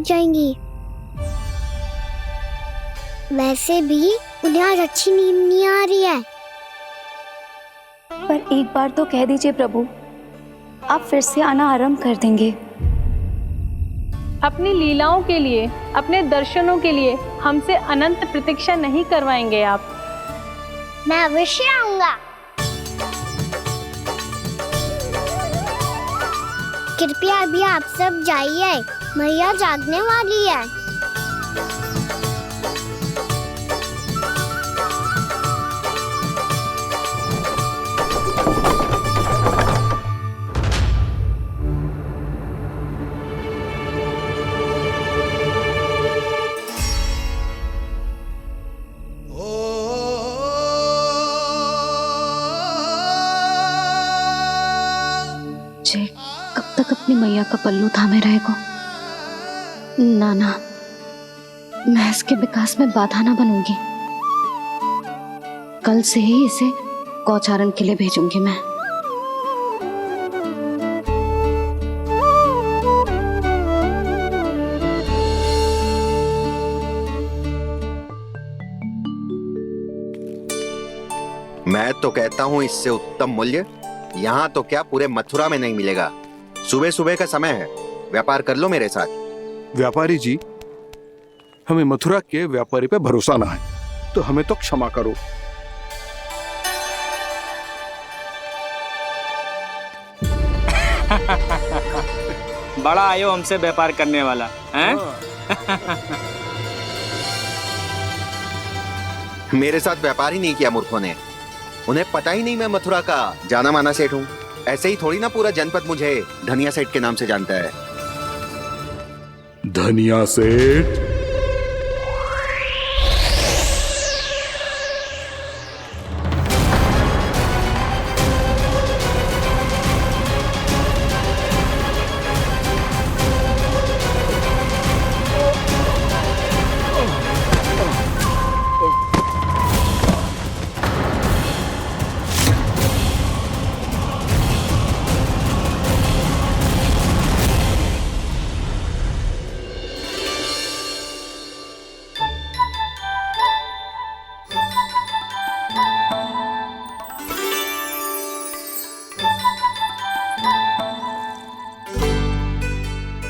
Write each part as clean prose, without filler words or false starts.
उठ जाएंगी। वैसे भी उन्हें आज अच्छी नींद नहीं आ रही है। पर एक बार तो कह दीजिए प्रभु, आप फिर से आना आरंभ कर देंगे। अपनी लीलाओं के लिए, अपने दर्शनों के लिए हमसे अनंत प्रतीक्षा नहीं करवाएंगे आप? मैं अवश्य आऊंगा। कृपया अभी आप सब जाइए, मैया जागने वाली है। कब तक अपनी मैया का पल्लू थामे रहेगा? ना ना, मैं इसके विकास में बाधा ना बनूंगी। कल से ही इसे गौचारण के लिए भेजूंगी मैं। मैं तो कहता हूँ इससे उत्तम मूल्य यहाँ तो क्या पूरे मथुरा में नहीं मिलेगा। सुबह सुबह का समय है, व्यापार कर लो मेरे साथ। व्यापारी जी, हमें मथुरा के व्यापारी पे भरोसा ना है, तो हमें तो क्षमा करो। बड़ा आयो हमसे व्यापार करने वाला हैं? मेरे साथ व्यापार ही नहीं किया मूर्खों ने। उन्हें पता ही नहीं मैं मथुरा का जाना माना सेठ हूँ। ऐसे ही थोड़ी ना पूरा जनपद मुझे धनिया सेठ के नाम से जानता है। धनिया सेठ?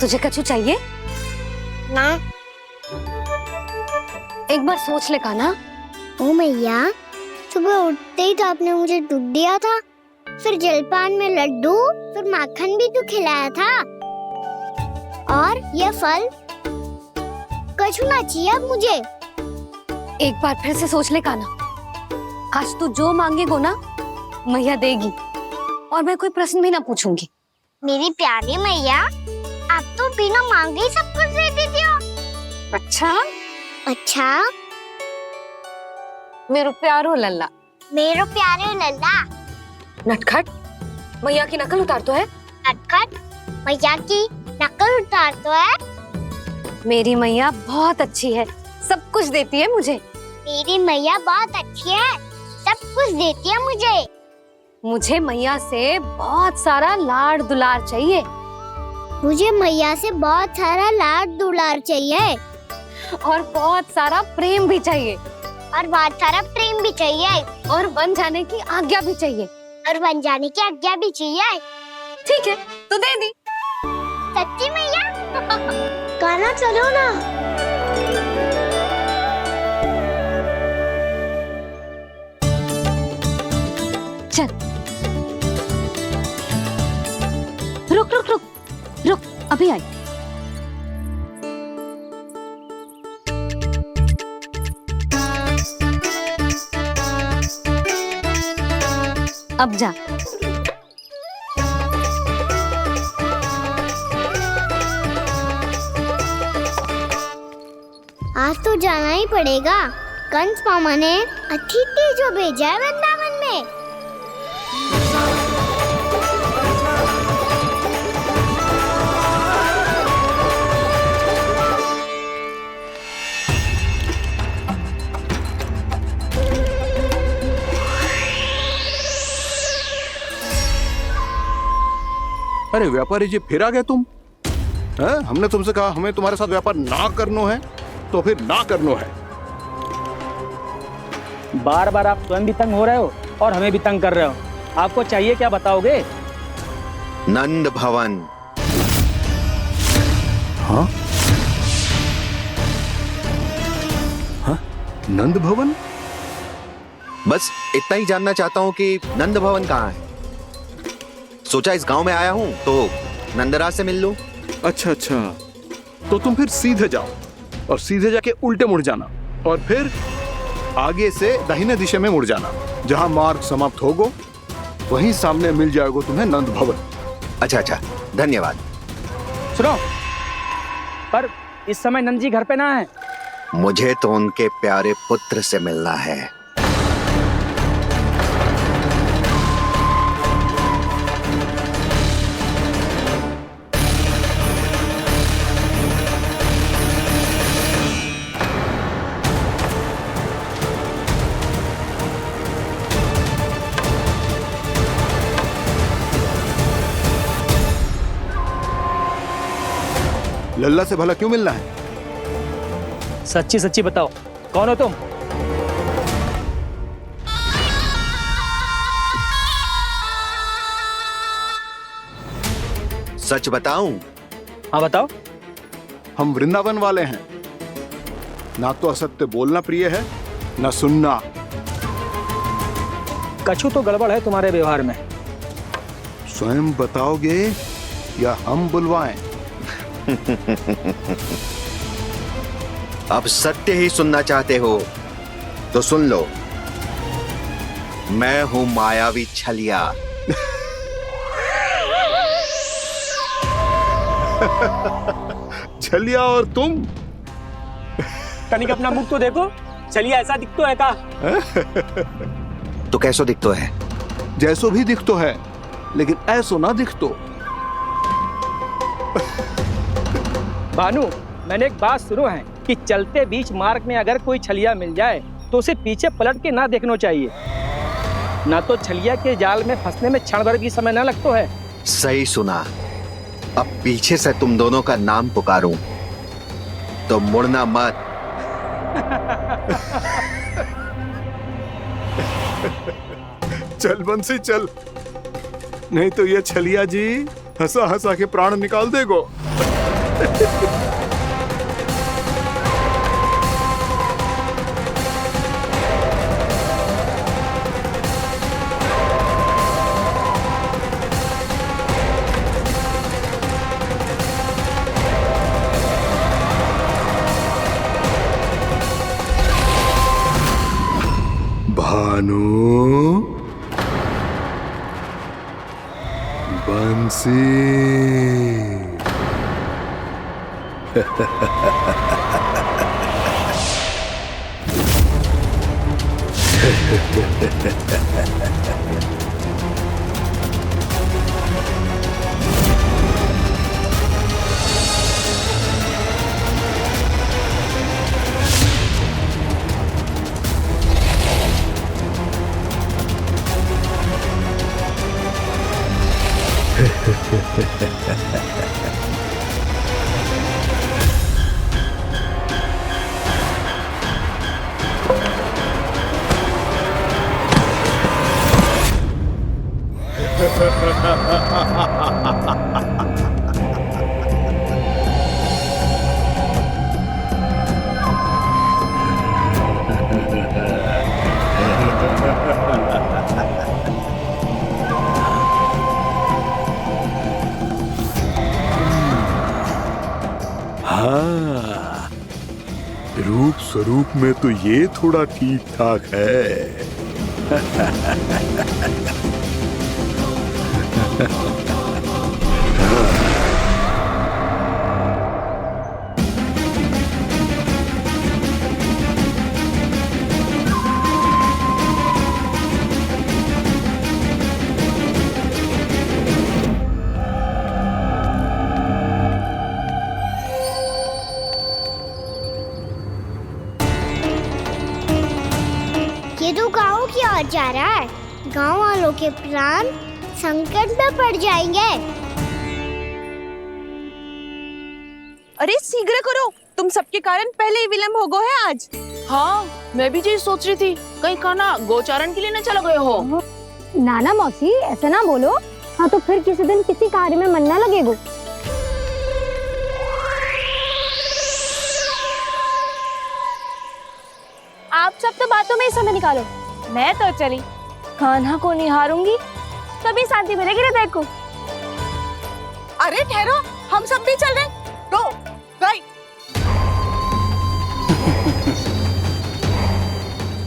तुझे कछु चाहिए? ना। एक बार सोच ले कान्हा। ओ मैया, सुबह उठते ही तो आपने मुझे दूध दिया था, फिर जलपान में लड्डू, फिर माखन भी तो खिलाया था। और ये फल कछु ना चाहिए अब मुझे। एक बार फिर से सोच ले कान्हा। आज तू जो मांगेगो ना, मैया देगी, और मैं कोई प्रश्न भी ना पूछूंगी। मेरी प्यारी मैया, आप तो बिना मांगे ही सब कुछ दे देती हो। अच्छा? अच्छा? मेरो प्यारो लल्ला। मेरो प्यारे लल्ला। नटखट, मैया की नकल उतार तो है। नटखट, मैया की नकल उतार तो है। मेरी मैया बहुत अच्छी है, सब कुछ देती है मुझे। मेरी मैया बहुत अच्छी है, सब कुछ देती है मुझे। मुझे मैया से बहुत सारा लाड़ दुलार चाहिए। मुझे मैया से बहुत सारा लाड दुलार चाहिए। और बहुत सारा प्रेम भी चाहिए। और बहुत सारा प्रेम भी चाहिए। और बन जाने की आज्ञा भी चाहिए। और बन जाने की आज्ञा भी चाहिए। ठीक है, तो दे दी। सच्ची मैया? गाना चलो ना। चल। रुक रुक रुक रुक, अभी आई। अब जा। आज तो जाना ही पड़ेगा। कंस मामा ने अतिथि जो भेजा है वृंदावन में। अरे व्यापारी जी, फिर आ गए तुम? हैं? हमने तुमसे कहा हमें तुम्हारे साथ व्यापार ना करना है, तो फिर ना करना है। बार बार आप स्वयं भी तंग हो रहे हो और हमें भी तंग कर रहे हो। आपको चाहिए क्या बताओगे? नंद भवन। हाँ? हाँ? नंद भवन? बस इतना ही जानना चाहता हूँ कि नंद भवन कहाँ है। सोचा इस गांव में आया हूँ तो नंदराज से मिल लूं। अच्छा अच्छा, तो तुम फिर सीधे जाओ और सीधे जाके उल्टे मुड़ जाना और फिर आगे से दाहिने दिशा में मुड़ जाना। जहां मार्ग समाप्त होगा वहीं सामने मिल जाएगा तुम्हें नंद भवन। अच्छा अच्छा, धन्यवाद। सुनो, पर इस समय नंद जी घर पे ना है। मुझे तो उनके प्यारे पुत्र से मिलना है। लल्ला से भला क्यों मिलना है? सच्ची सच्ची बताओ, कौन हो तुम? सच बताऊं? हाँ बताओ। हम वृंदावन वाले हैं। ना तो असत्य बोलना प्रिय है, ना सुनना। कछु तो गड़बड़ है तुम्हारे व्यवहार में। स्वयं बताओगे या हम बुलवाएं? अब सत्य ही सुनना चाहते हो तो सुन लो। मैं हूं मायावी छलिया। छलिया और तुम? तनिक अपना मुख तो देखो, चलिए ऐसा दिख तो है का? तो कैसो दिखतो है? जैसो भी दिख तो है, लेकिन ऐसो ना दिख तो। भानु, मैंने एक बात सुनो है कि चलते बीच मार्ग में अगर कोई छलिया मिल जाए तो उसे पीछे पलट के ना देखना चाहिए। ना तो छलिया के जाल में फंसने में क्षण भर भी समय ना लगता है। सही सुना। अब पीछे से तुम दोनों का नाम पुकारूं तो मुड़ना मत। चल बंसी चल, नहीं तो ये छलिया जी हंसा हंसा के प्राण निकाल देगो। भानु, बंसी। हाँ, रूप स्वरूप में तो ये थोड़ा ठीक ठाक है। ये तो गाँव की ओर जा रहा है। गाँव वालों के प्राण संकट में पड़ जाएंगे। अरे शीघ्र करो, तुम सबके कारण पहले ही विलम्ब हो गो है आज। हाँ, मैं भी यही सोच रही थी, कहीं खाना गोचारण के लिए न चला गए हो। नाना मौसी ऐसे ना बोलो। हाँ तो फिर किसी दिन किसी कार्य में मन ना लगेगा। आप सब तो बातों में ही समय निकालो। मैं तो चली कान्हा को निहारूंगी, तभी शांति मिलेगी हृदय को। अरे ठहरो, हम सब भी चल रहे। दो, राइट।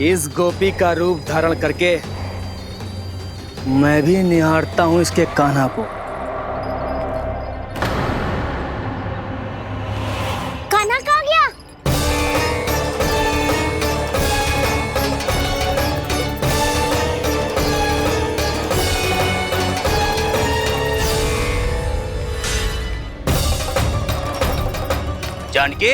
इस गोपी का रूप धारण करके मैं भी निहारता हूँ इसके कान्हा को। कान्हा कहाँ गया? जानकी,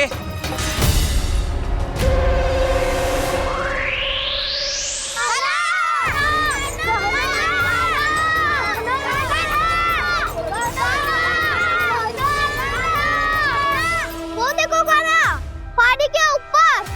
वो देखो कान्हा, पहाड़ी के ऊपर।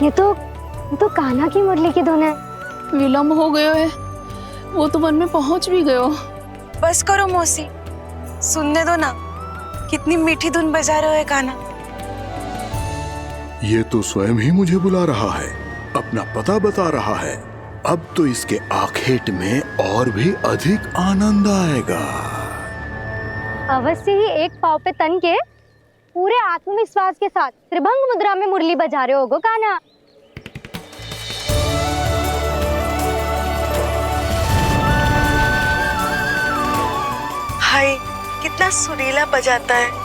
ये तो कान्हा की मुरली की धुन है। विलम्ब हो गयो है, वो तो वन में पहुंच भी गयो। बस करो मौसी, सुनने दो ना, कितनी मीठी धुन बजा रहे हो कान्हा। ये तो स्वयं ही मुझे बुला रहा है, अपना पता बता रहा है। अब तो इसके आखेट में और भी अधिक आनंद आएगा। अवश्य ही एक पाव पे तन के पूरे आत्मविश्वास के साथ त्रिभंग मुद्रा में मुरली बजा रहे होगो कान्हा। हाय, कितना सुरीला बजाता है।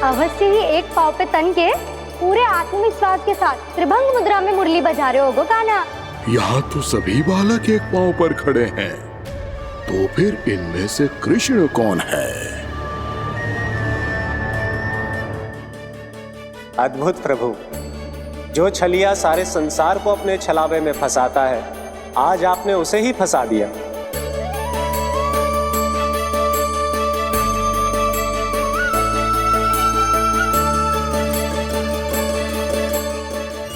अवश्य ही एक पाव पे तन के पूरे आत्मविश्वास के साथ त्रिभंग मुद्रा में मुरली बजा रहे होगो कान्हा। यहाँ तो सभी बालक एक पांव पर खड़े हैं, तो फिर इनमें से कृष्ण कौन है? अद्भुत प्रभु, जो छलिया सारे संसार को अपने छलावे में फंसाता है, आज आपने उसे ही फंसा दिया।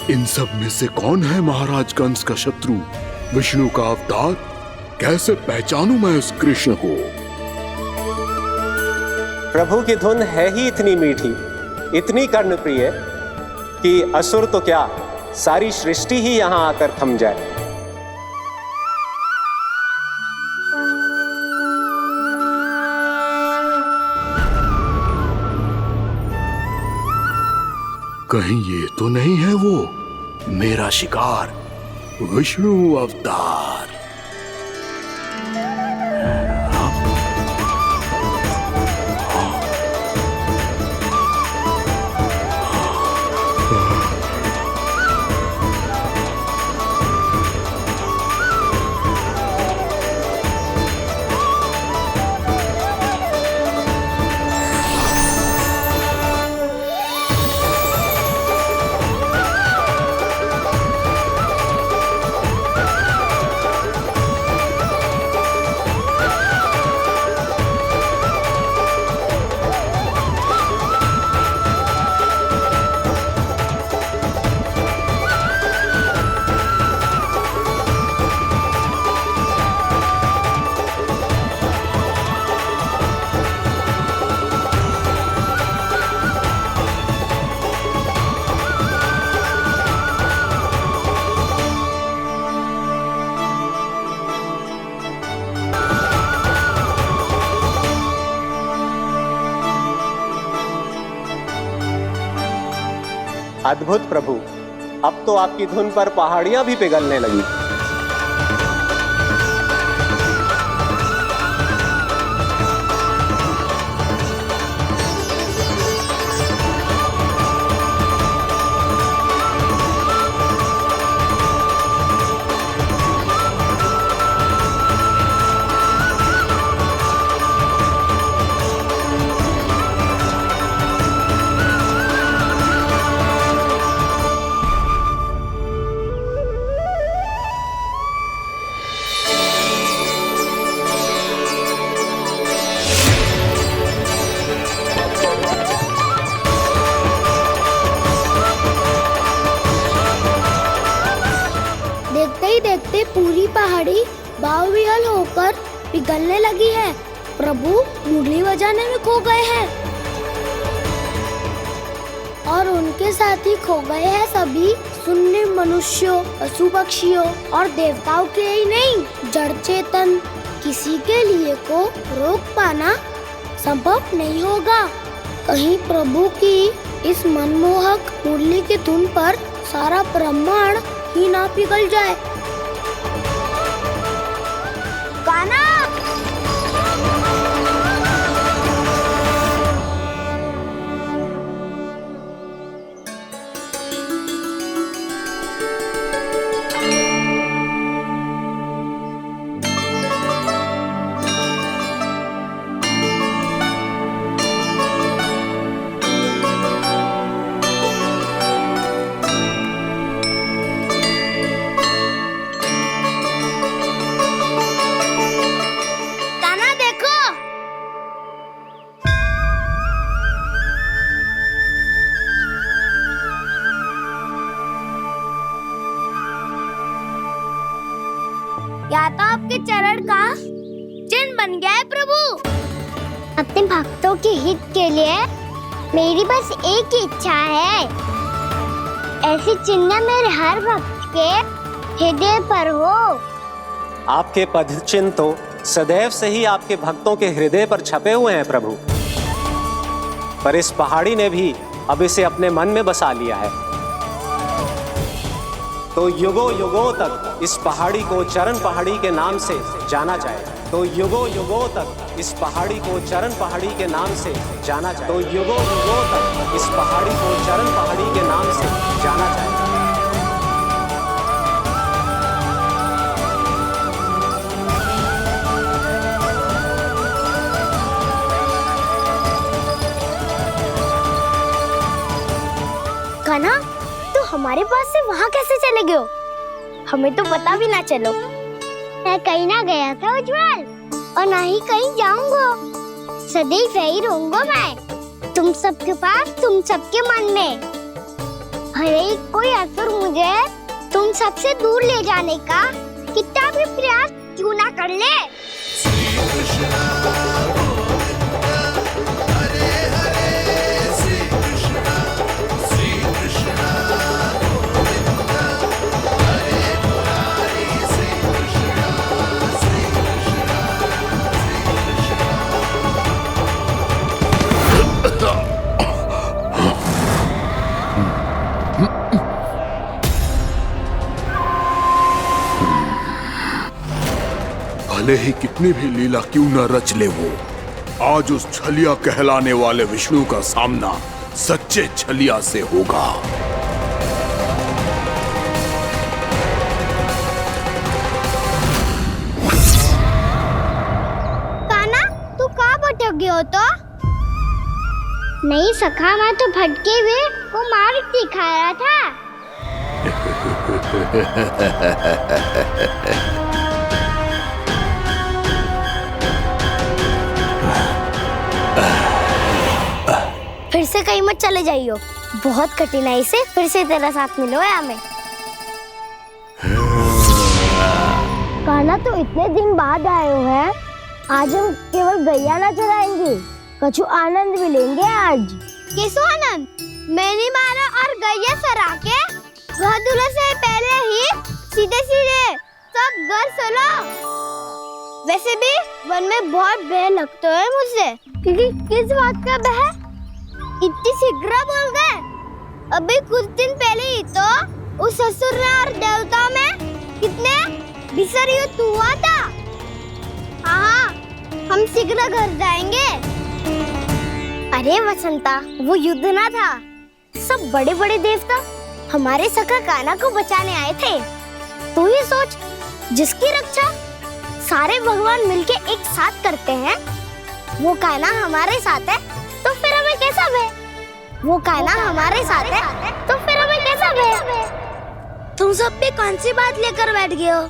इन सब में से कौन है महाराज कंस का शत्रु, विष्णु का अवतार? कैसे पहचानूं मैं उस कृष्ण को? प्रभु की धुन है ही इतनी मीठी, इतनी कर्णप्रिय कि असुर तो क्या, सारी सृष्टि ही यहां आकर थम जाए। कहीं ये तो नहीं है वो मेरा शिकार, विष्णु अवतार? अद्भुत प्रभु, अब तो आपकी धुन पर पहाड़ियां भी पिघलने लगी। देखते पूरी पहाड़ी बावरियल होकर पिघलने लगी है। प्रभु मुरली बजाने में खो गए हैं और उनके साथ ही खो गए हैं सभी सुनने मनुष्यों, पशु पक्षियों और देवताओं के ही नहीं, जड़ चेतन किसी के लिए को रोक पाना संभव नहीं होगा। कहीं प्रभु की इस मनमोहक मुरली की धुन पर सारा ब्रह्मांड ही ना पिघल जाए। गाना या तो आपके चरण का चिन्ह बन गया है प्रभु। अपने भक्तों के हित के लिए मेरी बस एक ही इच्छा है, ऐसी चिन्ह मेरे हर भक्त के हृदय पर हो। आपके पद चिन्ह तो सदैव से ही आपके भक्तों के हृदय पर छपे हुए हैं प्रभु, पर इस पहाड़ी ने भी अब इसे अपने मन में बसा लिया है। तो युगों युगों तक इस पहाड़ी को चरण पहाड़ी के नाम से जाना जाए, तो युगों युगों तक इस पहाड़ी को चरण पहाड़ी के नाम से जाना जाए, तो युगों युगों तक इस पहाड़ी को चरण पहाड़ी के नाम से जाना जाए। कान्हा, तू हमारे पास से वहाँ कैसे चले गए हो? हमें तो पता भी ना चलो। मैं कहीं ना गया था उज्जवल, और ना ही कहीं जाऊंगा। सदैव यही रहूंगा मैं, तुम सबके पास, तुम सबके मन में। हर एक कोई असुर मुझे तुम सबसे दूर ले जाने का कितना भी प्रयास क्यों ना कर ले। भले ही कितनी भी लीला क्यों न रच ले वो, आज उस छलिया कहलाने वाले विष्णु का सामना सच्चे छलिया से होगा। कान्हा, तू कहाँ भटक गए हो तो? नहीं सखा, मैं तो भटके हुए वो मार्ग दिखा रहा था। फिर से कहीं मत चले जाइयो, बहुत कठिनाई से फिर से तेरा साथ मिलो है हमें। कान्हा, तो इतने दिन बाद आए हो हैं, आज हम केवल गैया ना चराएंगे, कछु आनंद भी लेंगे आज। कैसो आनंद? मैंने मारा और गैया चरा के घर दूल्हे से पहले ही सीधे सीधे सब घर सोलो। वैसे भी वन में बहुत भय लगता है मुझसे, क्योंकि किस बात का भय? इतनी शीघ्र बोल गए। अभी कुछ दिन पहले ही तो उस असुर और देवता में कितने भीषण युद्ध हुआ था। हाँ, हम शीघ्र घर जाएंगे। अरे वसंता, वो युद्ध ना था, सब बड़े बड़े देवता हमारे सखा कान्हा को बचाने आए थे। तू ही सोच, जिसकी रक्षा सारे भगवान मिलके एक साथ करते हैं, वो कान्हा हमारे साथ है, तो फिर हमें कैसा भय? वो कान्हा हमारे साथ है, तो फिर हमें कैसा भय? तुम सब भी कौन सी बात लेकर बैठ गए हो?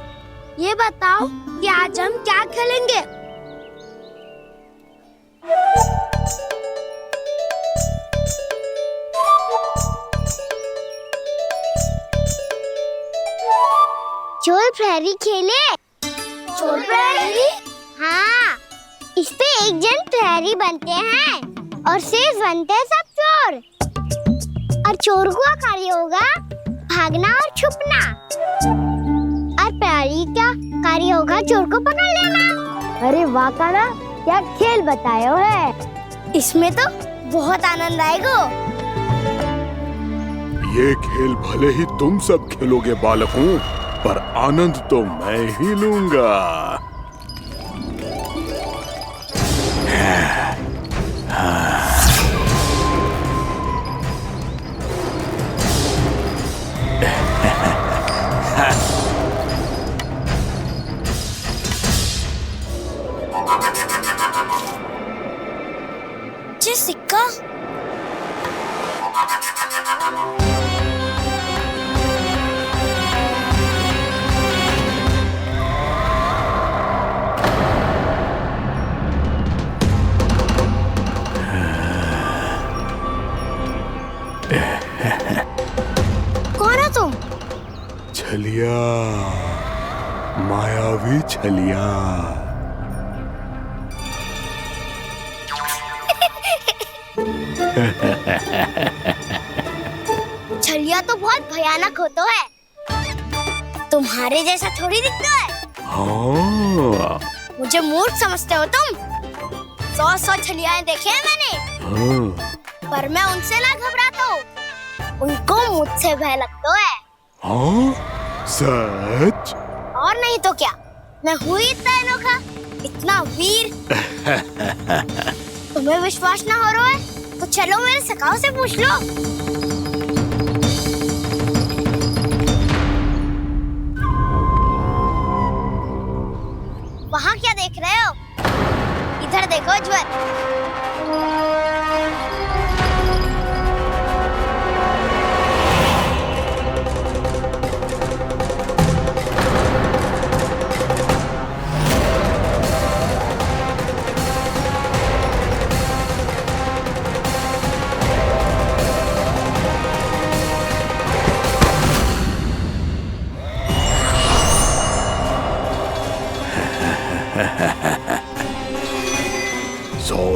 ये बताओ कि आज हम क्या खेलेंगे? चोर प्रहरी खेले? चोर प्रहरी? हाँ, इस पे एक जन प्रहरी बनते हैं और शेष बनते हैं सब चोर। और चोर का कार्य होगा भागना और छुपना, और प्रहरी का कार्य होगा चोर को पकड़ लेना। अरे वाह कान्हा, क्या खेल बताया है। इसमें तो बहुत आनंद आएगा। ये खेल भले ही तुम सब खेलोगे बालकों, पर आनंद तो मैं ही लूंगा। जी सिक्का। कौन है तुम? छलिया, मायावी छलिया। छलिया तो बहुत भयानक होता है, तुम्हारे जैसा थोड़ी दिखता है। हाँ। मुझे मूर्ख समझते हो तुम? 100 छलियाएं देखे हैं मैंने। हाँ। पर मैं उनसे ना घबराता हूँ, उनको मुझसे भय लगता है। हाँ? सच? और नहीं तो क्या, मैं हुई इतना अनोखा इतना वीर। तुम्हें विश्वास ना हो रहा है तो चलो मेरे सखाओं से पूछ लो। वहाँ क्या देख रहे हो? इधर देखो उज्जवल।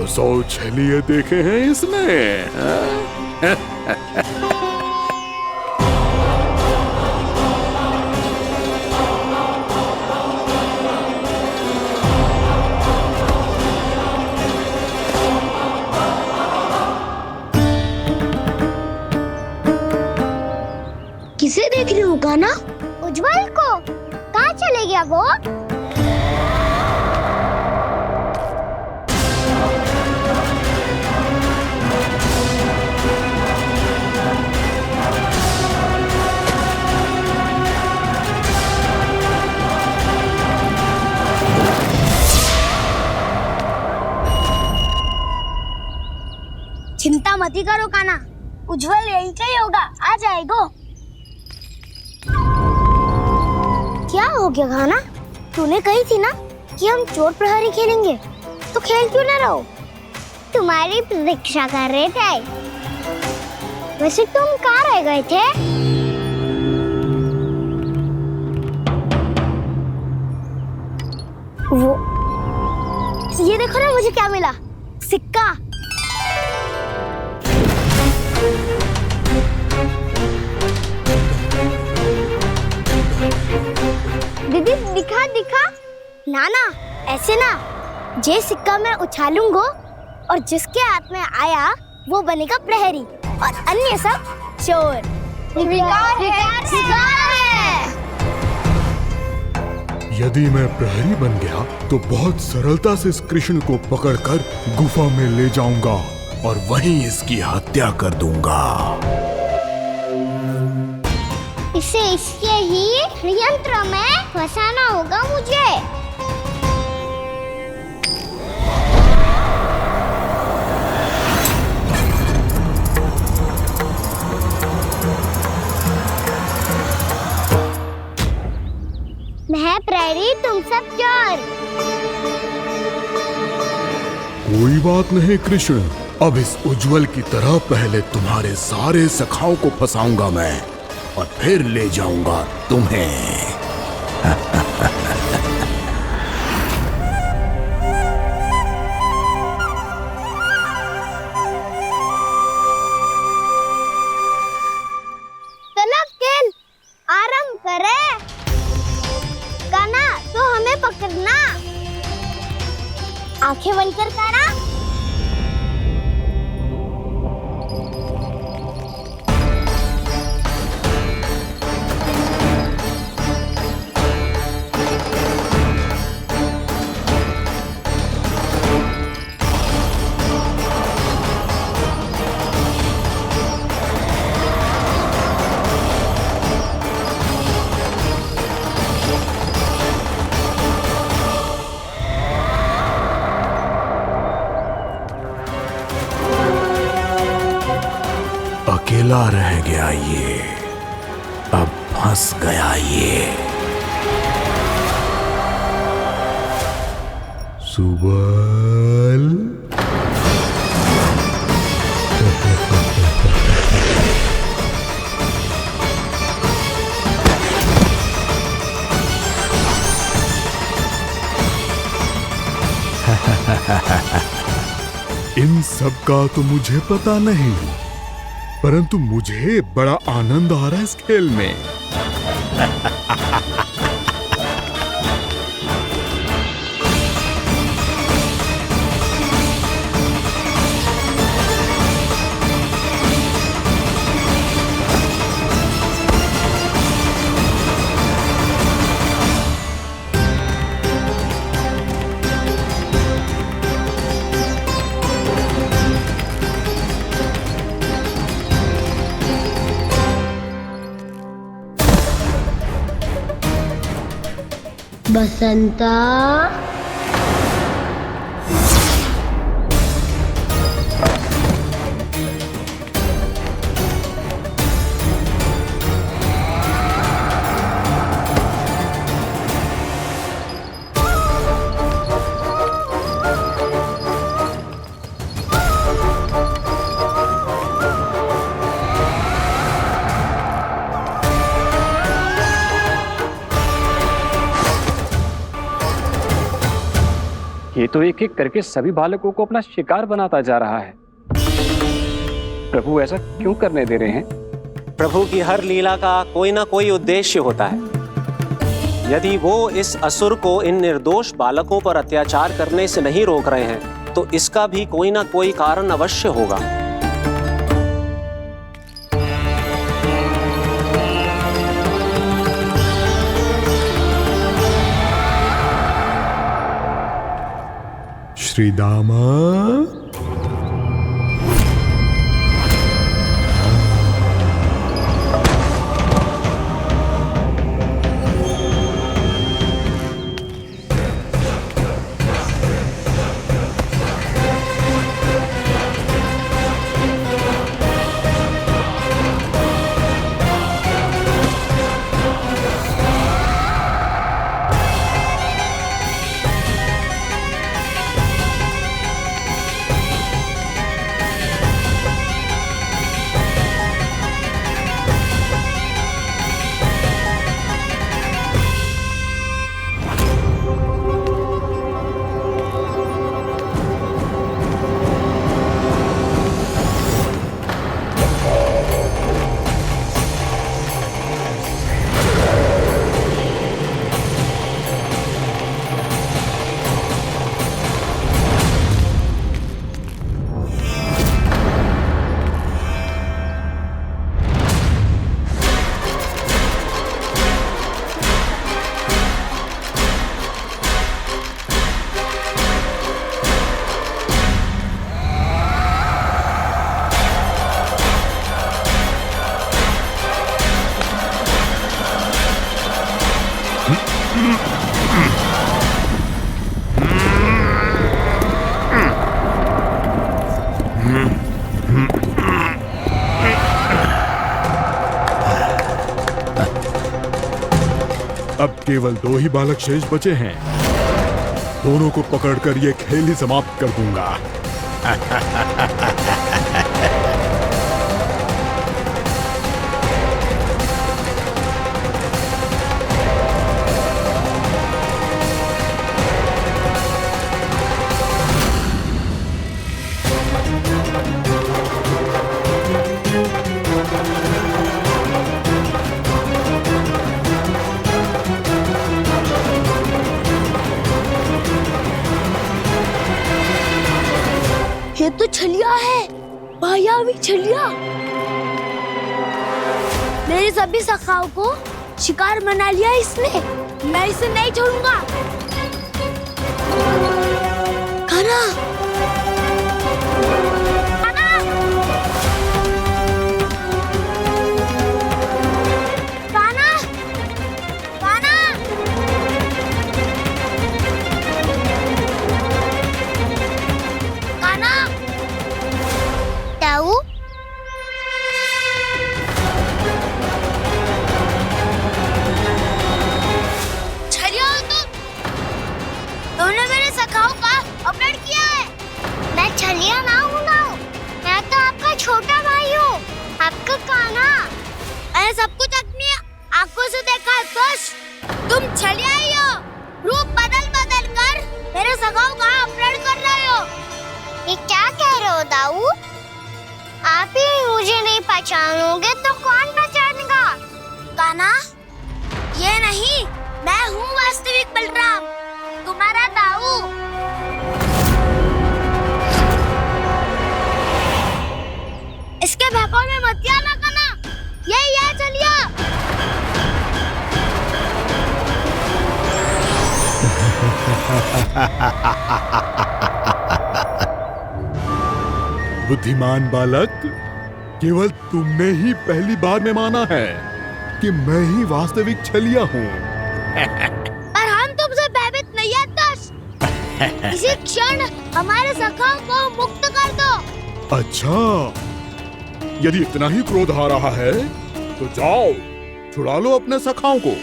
सौ छलिए देखे हैं इसमें। किसे देख रही हूँ कान्हा? उज्जवल को। कहाँ चले गया वो? चिंता मत करो कान्हा, उज्जवल यहीं का ही होगा, आ जाएगा। क्या हो गया कान्हा? तूने कही थी ना कि हम चोर प्रहरी खेलेंगे, तो खेल क्यों ना रहो? तुम्हारी प्रतीक्षा कर रहे थे। वैसे तुम कहाँ रह गए थे? वो ये देखो ना, मुझे क्या मिला? सिक्का। दीदी दिखा दिखा। ना ना, ऐसे ना। जे सिक्का मैं उछालूंगा और जिसके हाथ में आया वो बनेगा प्रहरी और अन्य सब चोर। स्वीकार है। यदि मैं प्रहरी बन गया तो बहुत सरलता से इस कृष्ण को पकड़कर गुफा में ले जाऊंगा और वहीं इसकी हत्या कर दूंगा। इसे इसके ही यंत्र में फंसाना होगा मुझे। मैं प्रहरी, तुम सब चोर। कोई बात नहीं कृष्ण, अब इस उज्जवल की तरह पहले तुम्हारे सारे सखाओं को फंसाऊंगा मैं और फिर ले जाऊंगा तुम्हें। चलो खेल आरंभ करें। कान्हा तो हमें पकड़ना। आंखें बंद कर कान्हा। अकेला रह गया ये, अब फंस गया ये। सुबल। इन सब का तो मुझे पता नहीं, परंतु मुझे बड़ा आनंद आ रहा है इस खेल में। बसंता, ये तो एक एक करके सभी बालकों को अपना शिकार बनाता जा रहा है। प्रभु ऐसा क्यों करने दे रहे हैं? प्रभु की हर लीला का कोई ना कोई उद्देश्य होता है। यदि वो इस असुर को इन निर्दोष बालकों पर अत्याचार करने से नहीं रोक रहे हैं तो इसका भी कोई ना कोई कारण अवश्य होगा। श्री दामा, अब केवल 2 ही बालक शेष बचे हैं। दोनों को पकड़कर ये खेल ही समाप्त कर दूंगा। ये तो छलिया है, मायावी छलिया। मेरे सभी सखाओं को शिकार बना लिया इसने। मैं इसे नहीं छोड़ूंगा। कान्हा, कान्हा, कान्हा, कान्हा। कान्हा, ताऊ, छलिया हो तुम? तुमने मेरे सखाओं का अपहरण किया है। मैं छलिया ना हूँ ना, मैं तो आपका छोटा भाई हूँ, आपका कान्हा। मैंने सब कुछ अपनी आंखों से देखा है। बस तुम छलिया ही हो। रूप बदल बदल कर मेरे सखाओं का अपहरण कर रहे हो। ये क्या कह रहे हो ताऊ? आप ही मुझे नहीं पहचानोगे तो कौन पहचानेगा? कान्हा, ये नहीं, मैं हूँ वास्तविक बलराम, तुम्हारा ताऊ। इसके भौकाल में मत आना कान्हा, यही है छलिया। बुद्धिमान बालक, केवल तुमने ही पहली बार में माना है कि मैं ही वास्तविक छलिया हूँ। पर हम तुम इसी क्षण हमारे सखाओं को मुक्त कर दो। अच्छा, यदि इतना ही क्रोध आ रहा है तो जाओ छुड़ा लो अपने सखाओं को।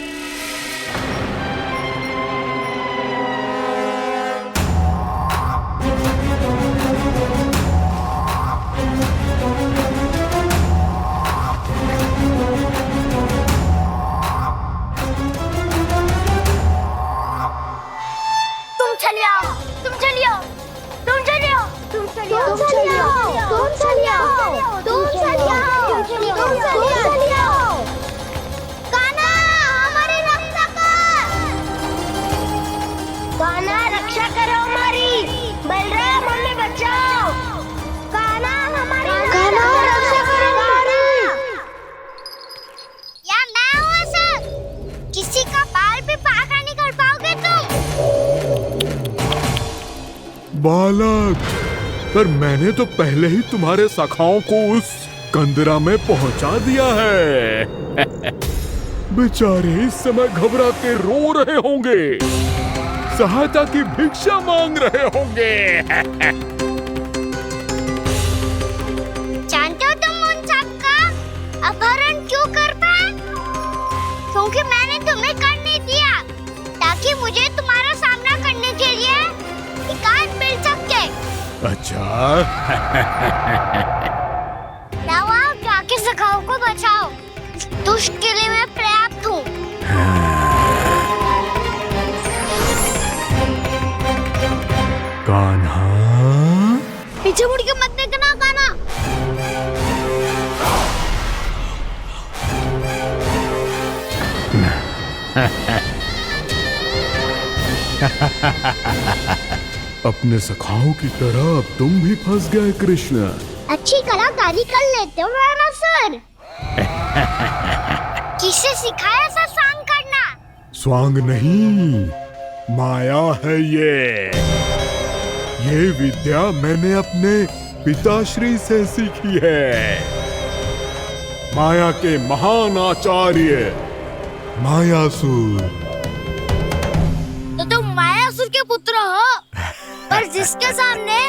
बालक, पर मैंने तो पहले ही तुम्हारे सखाओं को उस कंदरा में पहुंचा दिया है। बेचारे इस समय घबरा के रो रहे होंगे, सहायता की भिक्षा मांग रहे होंगे। जानते हो तुम उन सबका अपहरण क्यों कर पाए? क्योंकि मैंने तुम्हें कर नहीं दिया, ताकि मुझे तुम्हारा सामना करने के लिए एकांत मिल सके। अच्छा। जाओ जाके सखाओं को बचाओ, दुष्ट के लिए मैं पर्याप्त हूँ। कान्हा, पीछे मुड़ के मत देखना कान्हा। अपने सखाओं की तरह अब तुम भी फंस गए कृष्ण। अच्छी कलाकारी कर लेते हो रावणासुर। किससे सिखाया ऐसा स्वांग करना? स्वांग नहीं, माया है ये विद्या मैंने अपने पिताश्री से सीखी है। माया के महान आचार्य मायासुर। तो तुम मायासुर के पुत्र हो, पर जिसके सामने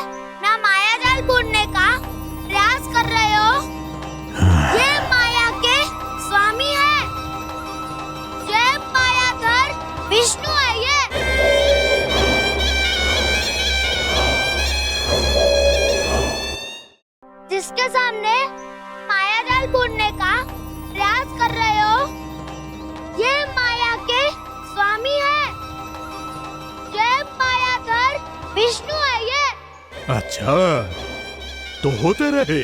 ना माया जाल बुनने का प्रयास कर रहे हो, ये माया के स्वामी है। ये मायाधर विष्णु है। ये जिसके सामने माया जाल बुनने का प्रयास कर रहे हो, ये माया के स्वामी है। ये मायाधर विष्णु है। ये अच्छा, तो होते रहे।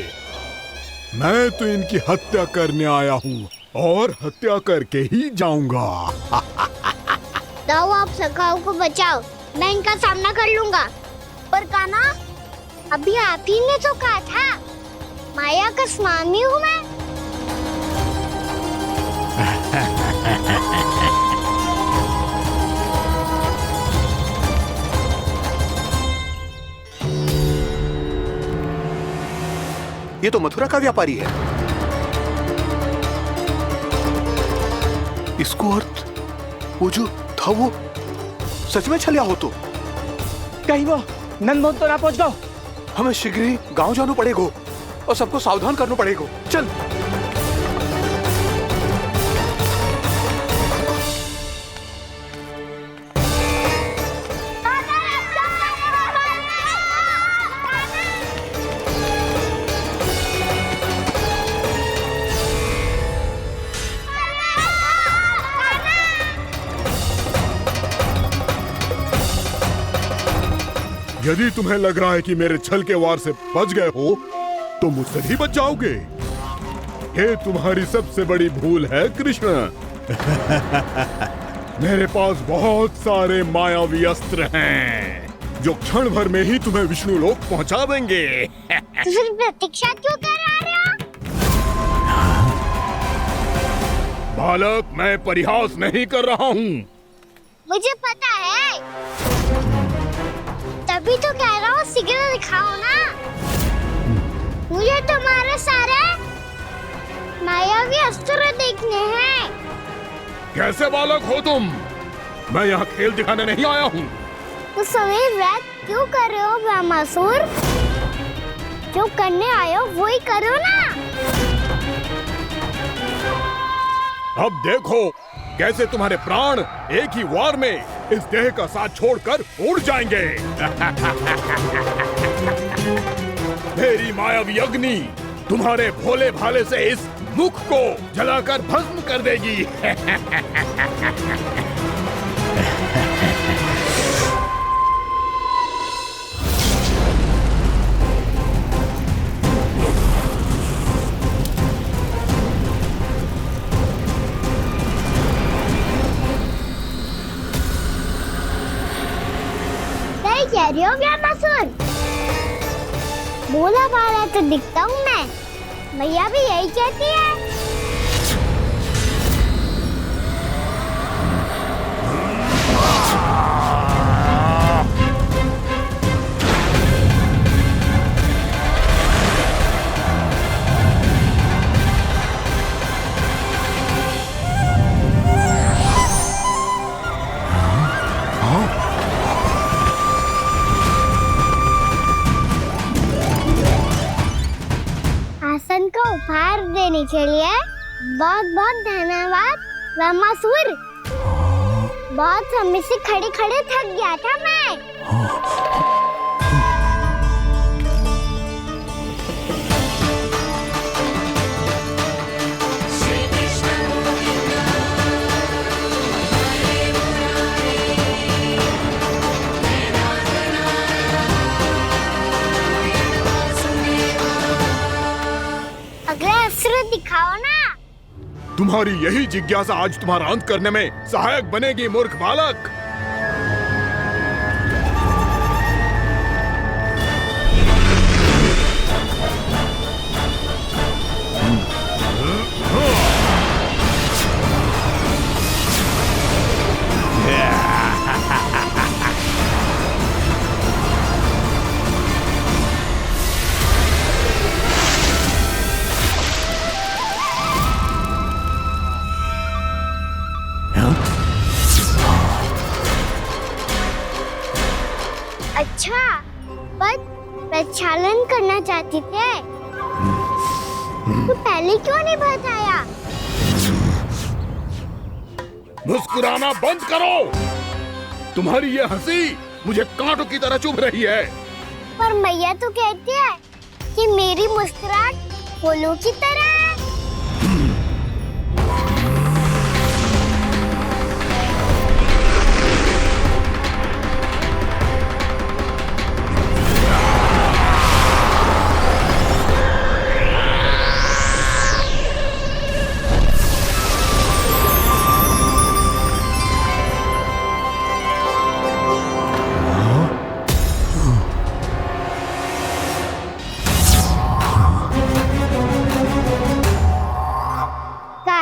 मैं तो इनकी हत्या करने आया हूँ और हत्या करके ही जाऊंगा। जाओ आप सखाओं को बचाओ, मैं इनका सामना कर लूंगा। पर कान्हा, अभी आप ही ने तो कहा था माया का स्वामी हूँ मैं। ये तो मथुरा का व्यापारी है। इसको अर्थ वो जो था वो सच में छलिया हो तो कहीं वो नंदमोहन तो ना पहुंच गओ। हमें शीघ्र ही गांव जाना पड़ेगा और सबको सावधान करना पड़ेगा। चल। यदि तुम्हें लग रहा है कि मेरे छल के वार से बच गए हो तो मुझसे भी बच जाओगे। ये तुम्हारी सबसे बड़ी भूल है कृष्ण। मेरे पास बहुत सारे मायावी अस्त्र हैं जो क्षण भर में ही तुम्हें विष्णु लोक पहुंचा देंगे। तो फिर प्रतीक्षा क्यों कर रहे हो? बालक, मैं परिहास नहीं कर रहा हूँ। मुझे पता है, तभी तो कह रहा हूँ शीघ्र दिखाओ ना। मुझे तुम्हारे सारे मायावी अस्त्र देखने हैं। कैसे बालक हो तुम? मैं यहाँ खेल दिखाने नहीं आया हूँ। तो सवेर व्रत क्यों कर रहे हो ब्रह्मासुर? जो करने आए हो वही करो ना। अब देखो कैसे तुम्हारे प्राण एक ही वार में इस देह का साथ छोड़कर उड़ जाएंगे। मेरी मायावी अग्नि तुम्हारे भोले भाले से इस मुख को जलाकर भस्म कर देगी। कह रही हो ब्रह्मासुर? बोला बाला तो दिखता हूँ मैं। मैया भी यही कहती है। आसन को उपहार देने के लिए बहुत बहुत धन्यवाद ब्रह्मासुर। बहुत समय से खड़े खड़े थक गया था मैं। अगला अस्त्र दिखाओ ना। तुम्हारी यही जिज्ञासा आज तुम्हारा अंत करने में सहायक बनेगी मूर्ख बालक। अच्छा, पर प्रक्षालन करना चाहती थे तो पहले क्यों नहीं बताया? मुस्कुराना बंद करो। तुम्हारी ये हंसी मुझे कांटों की तरह चुभ रही है। पर मैया तो कहती है कि मेरी मुस्कुराहट फूलों की तरह है।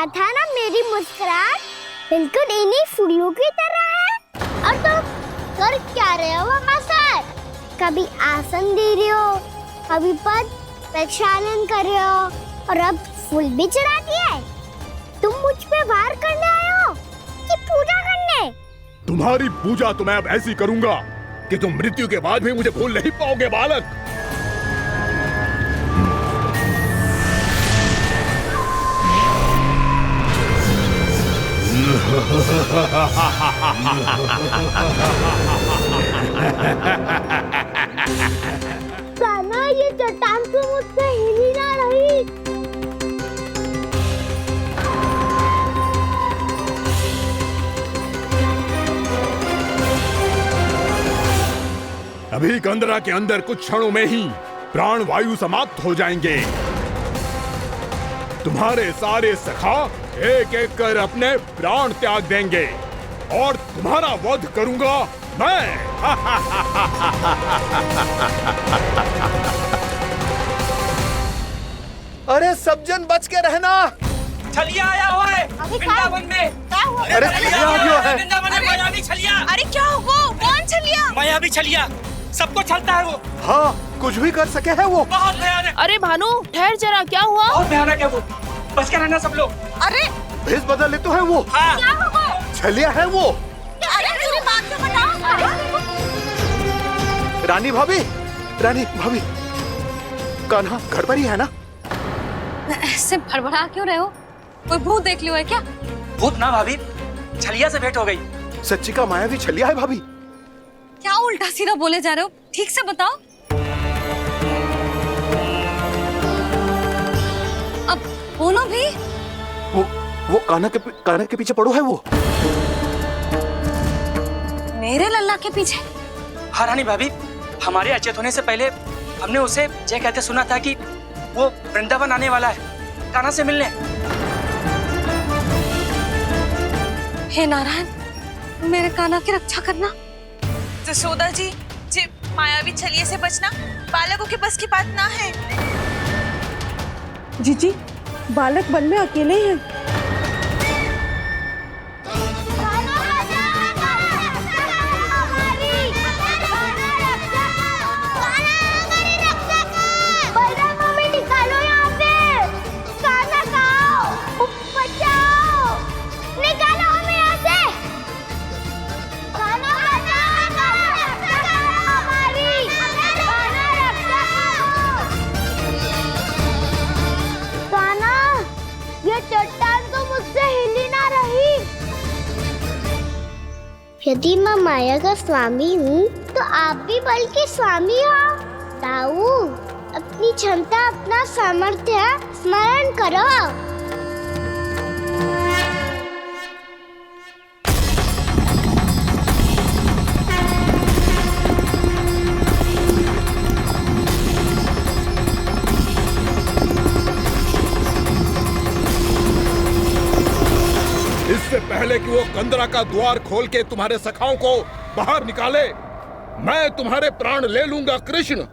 था ना मेरी मुस्कुराहट बिल्कुल इन्हीं फूलों की तरह है। और तुम कर क्या रहे हो ब्रह्मासुर? कभी आसन दे रहे हो, कभी पद प्रक्षालन कर रहे हो और अब फूल भी चढ़ा दिए। तुम मुझ पे वार करने आए हो कि पूजा करने? तुम्हारी पूजा तो मैं अब ऐसी करूंगा कि तुम मृत्यु के बाद भी मुझे भूल नहीं पाओगे बालक। कान्हा, ये चट्टान तो मुझसे हिल ही ना रही। अभी कंदरा के अंदर कुछ क्षणों में ही प्राण वायु समाप्त हो जाएंगे। तुम्हारे सारे सखा एक एक कर अपने प्राण त्याग देंगे और तुम्हारा वध करूंगा मैं। अरे सब जन बच के रहना। छलिया आया हुआ है वृंदावन में। अरे छलिया आ गया है। वृंदावन में मायावी छलिया। अरे क्या हुआ? कौन छलिया? मायावी छलिया, सबको छलता है वो। हाँ, कुछ भी कर सके है वो। बहुत भयानक। अरे भानु, ठहर जरा, क्या हुआ? बहुत भयानक है वो, बच के रहना सब लोग। अरे भेष बदल ले तो है वो। हाँ। क्या हुआ? छलिया है वो। अरे मेरी बात तो बताओ। रानी भाभी, रानी भाभी, कान्हा घर पर ही है ना? ऐसे भड़बड़ा क्यों रहे हो? कोई भूत देख लियो है क्या? भूत ना भाभी, छलिया से भेंट हो गई। सच्ची का मायावी छलिया है भाभी। क्या उल्टा सीधा बोले जा रहे हो? ठीक से बताओ। अब बोलो भी। वो कान्हा के पीछे पड़ो है वो। मेरे लल्ला के पीछे? हाँ रानी भाभी, हमारे अचेत होने से पहले हमने उसे ये कहते सुना था कि वो वृंदावन आने वाला है कान्हा से मिलने। हे नारायण, मेरे कान्हा की रक्षा करना। जसोदा जी, मायावी छलिए से बचना बालकों के बस की बात ना है। जीजी, बालक वन में अकेले ही हैं। चट्टान तो मुझसे हिली ना रही। यदि मैं माया का स्वामी हूँ तो आप भी बल के स्वामी हो। ताऊ, अपनी क्षमता, अपना सामर्थ्य स्मरण करो। इससे पहले कि वो कंदरा का द्वार खोल के तुम्हारे सखाओं को बाहर निकाले, मैं तुम्हारे प्राण ले लूंगा कृष्ण।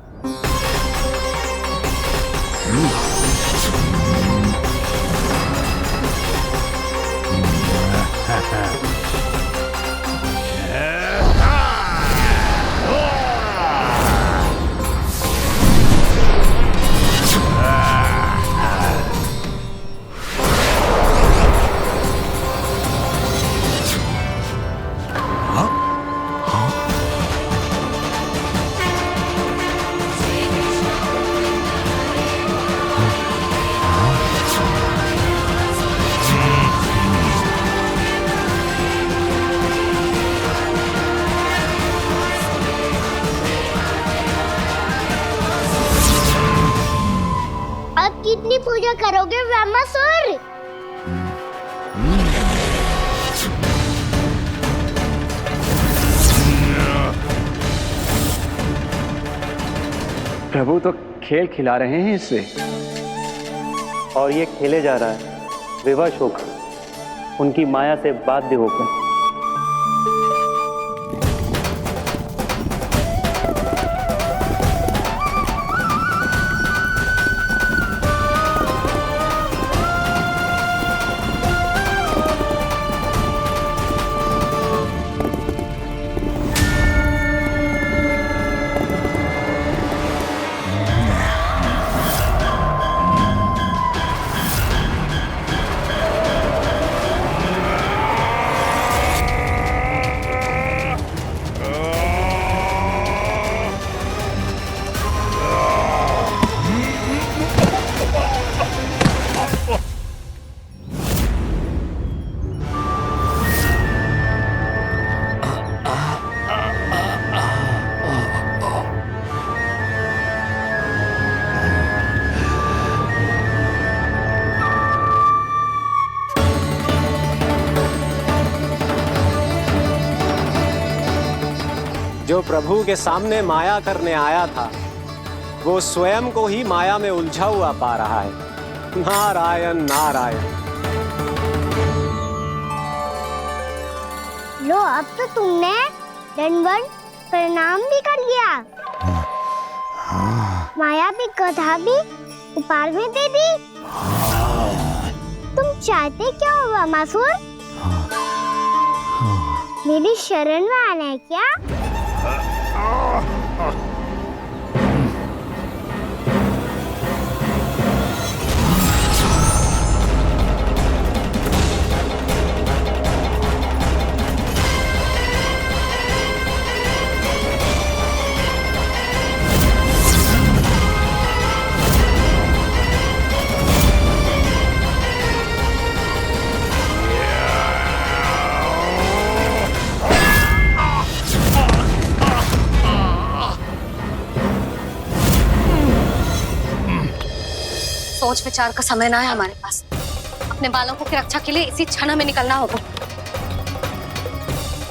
कितनी पूजा करोगे ब्रह्मासुर? प्रभु तो खेल खिला रहे हैं इससे, और ये खेले जा रहा है विवश होकर, उनकी माया से बाध्य होकर। जो प्रभु के सामने माया करने आया था, वो स्वयं को ही माया में उलझा हुआ पा रहा है। नारायण नारायण। लो, अब तो तुमने दंडवत प्रणाम भी कर लिया, माया भी कथा भी उपहार में दे दी। तुम चाहते क्या हो ब्रह्मासुर? मेरी शरण में आना है क्या? सोच विचार का समय ना है हमारे पास। अपने बालकों की रक्षा के लिए इसी क्षण हमें निकलना होगा।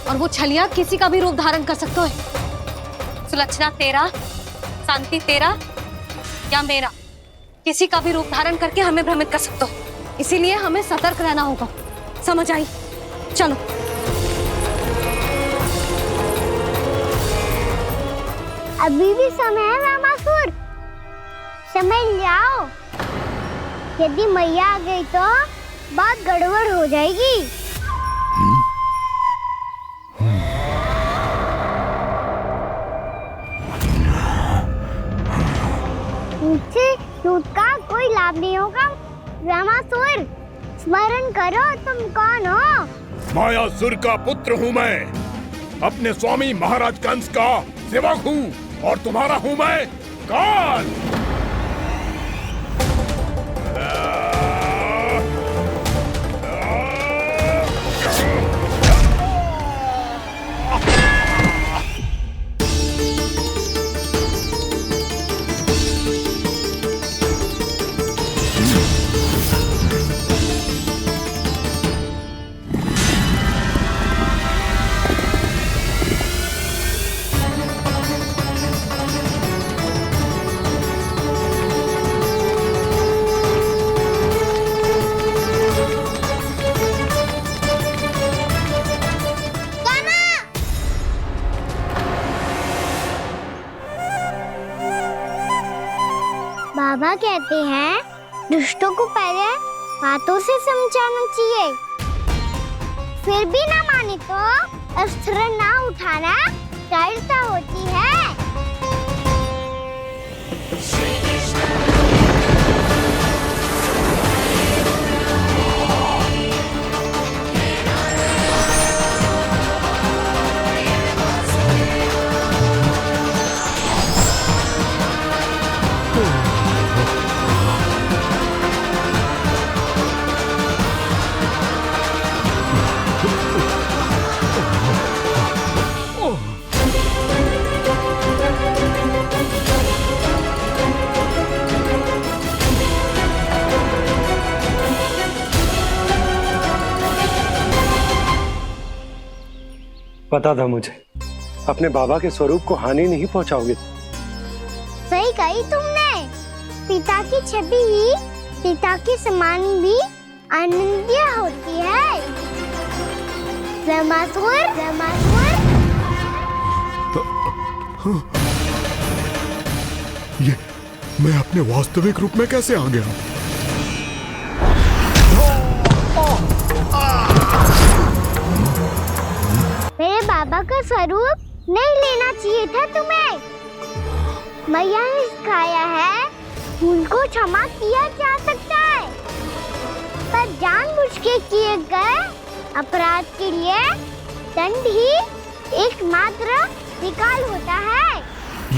और वो छलिया किसी का भी रूप धारण कर सकता है। सुलक्षणा तेरा, शांति तेरा या मेरा, किसी का भी रूप धारण करके हमें भ्रमित कर सकते हो। इसीलिए हमें सतर्क रहना होगा। समझ आई? चलो। अभी भी समय है रामासुर, समझ जाओ। यदि मैया आ गई तो बात गड़बड़ हो जाएगी। मुझसे झूठ का कोई लाभ नहीं होगा। रामासुर, स्मरण करो तुम कौन हो। मायासुर का पुत्र हूँ मैं, अपने स्वामी महाराज कंस का सेवक हूँ, और तुम्हारा हूँ मैं काल। बाबा कहते हैं दुष्टों को पहले बातों से समझाना चाहिए, फिर भी ना माने तो अस्त्र ना उठाना दृढ़ता होती है। पता था मुझे, अपने बाबा के स्वरूप को हानि नहीं पहुंचाओगे। सही कही तुमने। पिता की छवि ही पिता के समान भी आनंदीय होती है। रामासुर, रामासुर। ये मैं अपने वास्तविक रूप में कैसे आ गया? मेरे बाबा का स्वरूप नहीं लेना चाहिए था तुम्हें। मैया ने सिखाया है भूल को क्षमा किया जा सकता है, पर जानबूझ के किए गए अपराध के लिए दंड ही एकमात्र विकल्प होता है।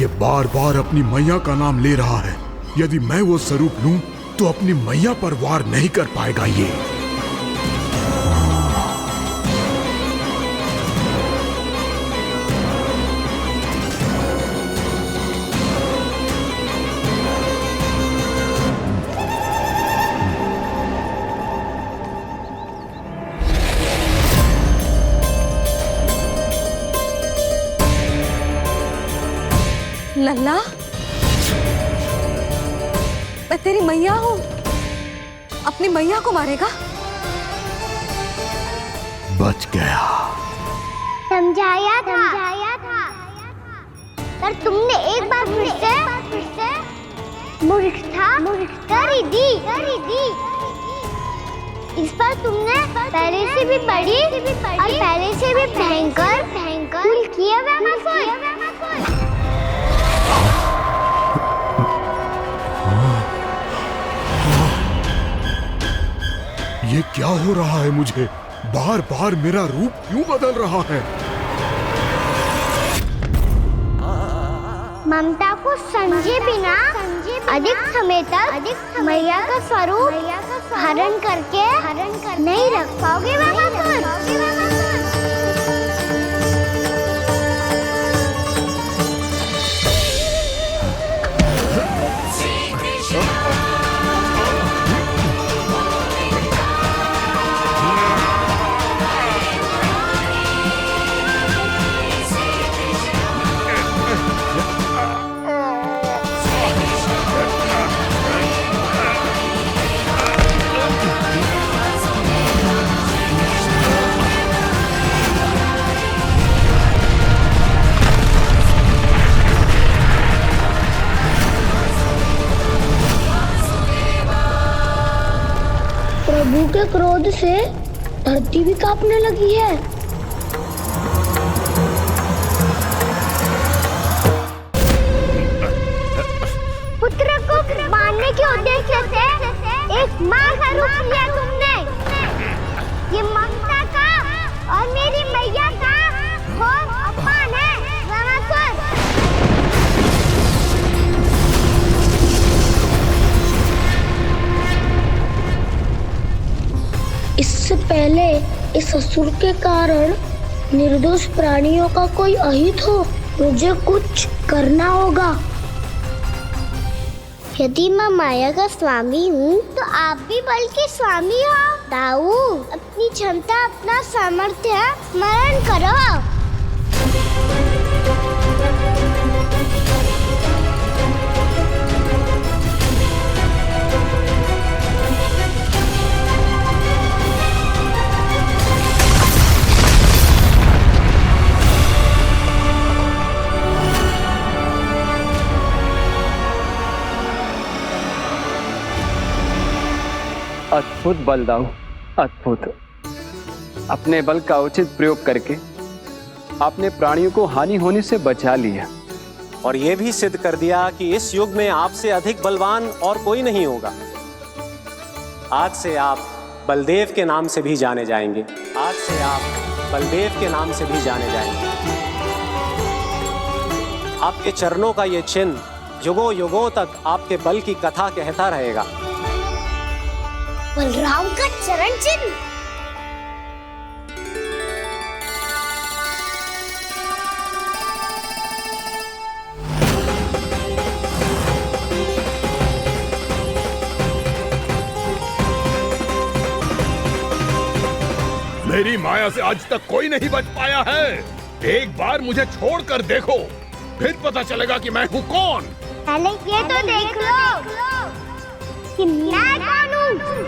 ये बार बार अपनी मैया का नाम ले रहा है। यदि मैं वो स्वरूप लूं तो अपनी मैया पर वार नहीं कर पाएगा ये। लल्ला, मैं तेरी मैया हूँ, अपनी मैया को मारेगा? बच गया। समझाया था, पर तुमने एक बार फिर से मूर्खता कर ही दी। इस पर तुमने पहले से भी बड़ी और पहले से भी भयंकर भूल किया रामासुर। ये क्या हो रहा है मुझे? बार बार मेरा रूप क्यों बदल रहा है? ममता को समझे बिना अधिक समय तक मैया का स्वरूप हरण करके नहीं रख पाओगे रामासुर। प्रभु के क्रोध से धरती भी कांपने लगी है। पुत्र को मारने के उद्देश्य से एक माँ का रूप लिया तुमने। ये ममता का और मेरी मैया का घोर अपमान है रावणासुर। इससे पहले इस असुर के कारण निर्दोष प्राणियों का कोई अहित हो, मुझे कुछ करना होगा। यदि मैं माया का स्वामी हूँ तो आप भी बल के स्वामी हो। दाऊ, अपनी क्षमता अपना सामर्थ्य स्मरण करो। अद्भुत बलदाऊ, अद्भुत। अपने बल का उचित प्रयोग करके आपने प्राणियों को हानि होने से बचा लिया और यह भी सिद्ध कर दिया कि इस युग में आपसे अधिक बलवान और कोई नहीं होगा। आज से आप बलदेव के नाम से भी जाने जाएंगे। आज से आप बलदेव के नाम से भी जाने जाएंगे। आपके चरणों का ये चिन्ह युगों युगों तक आपके बल की कथा कहता रहेगा। बलराम का चरण चिन्ह। मेरी माया से आज तक कोई नहीं बच पाया है। एक बार मुझे छोड़कर देखो, फिर पता चलेगा कि मैं हूँ कौन। पहले ये तो देख लो कि मैं कौन हूँ।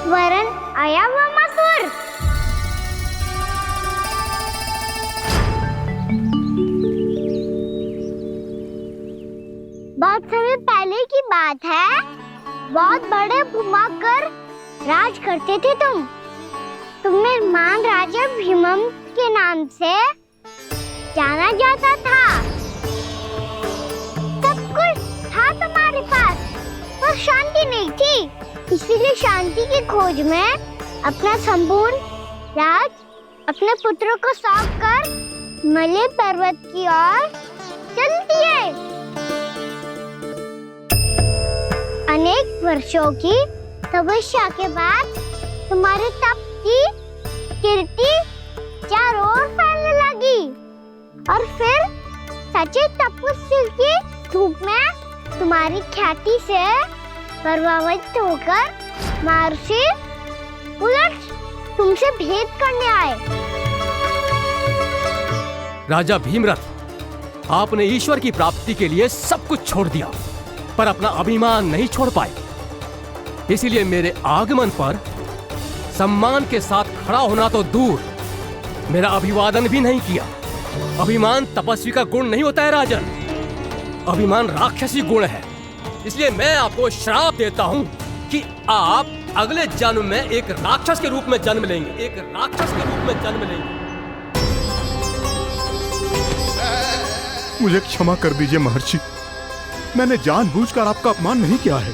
वरण आया हुआ मसूर। बहुत समय पहले की बात है। बहुत बड़े भूमाकर राज करते थे तुम्हें मान राजा भीमम के नाम से जाना जाता था। सब कुछ था तुम्हारे पास, पर शांति नहीं थी। इसीलिए शांति की खोज में अपना संपूर्ण राज अपने पुत्रों को सौंप कर हिमालय पर्वत की ओर चल दिए। अनेक वर्षों की तपस्या के बाद तुम्हारे तप की कीर्ति चारों ओर फैलने लगी और फिर सच्चे तपस्वी की धूप में तुम्हारी ख्याति से प्रभावित होकर महर्षि उलट तुमसे भेंट करने आए। राजा भीमरथ, आपने ईश्वर की प्राप्ति के लिए सब कुछ छोड़ दिया, पर अपना अभिमान नहीं छोड़ पाए। इसीलिए मेरे आगमन पर सम्मान के साथ खड़ा होना तो दूर, मेरा अभिवादन भी नहीं किया। अभिमान तपस्वी का गुण नहीं होता है राजन, अभिमान राक्षसी गुण है। इसलिए मैं आपको श्राप देता हूं कि आप अगले जन्म में एक राक्षस के रूप में जन्म लेंगे, एक राक्षस के रूप में जन्म लेंगे। मुझे क्षमा कर दीजिए महर्षि। मैंने जानबूझकर आपका अपमान नहीं किया है।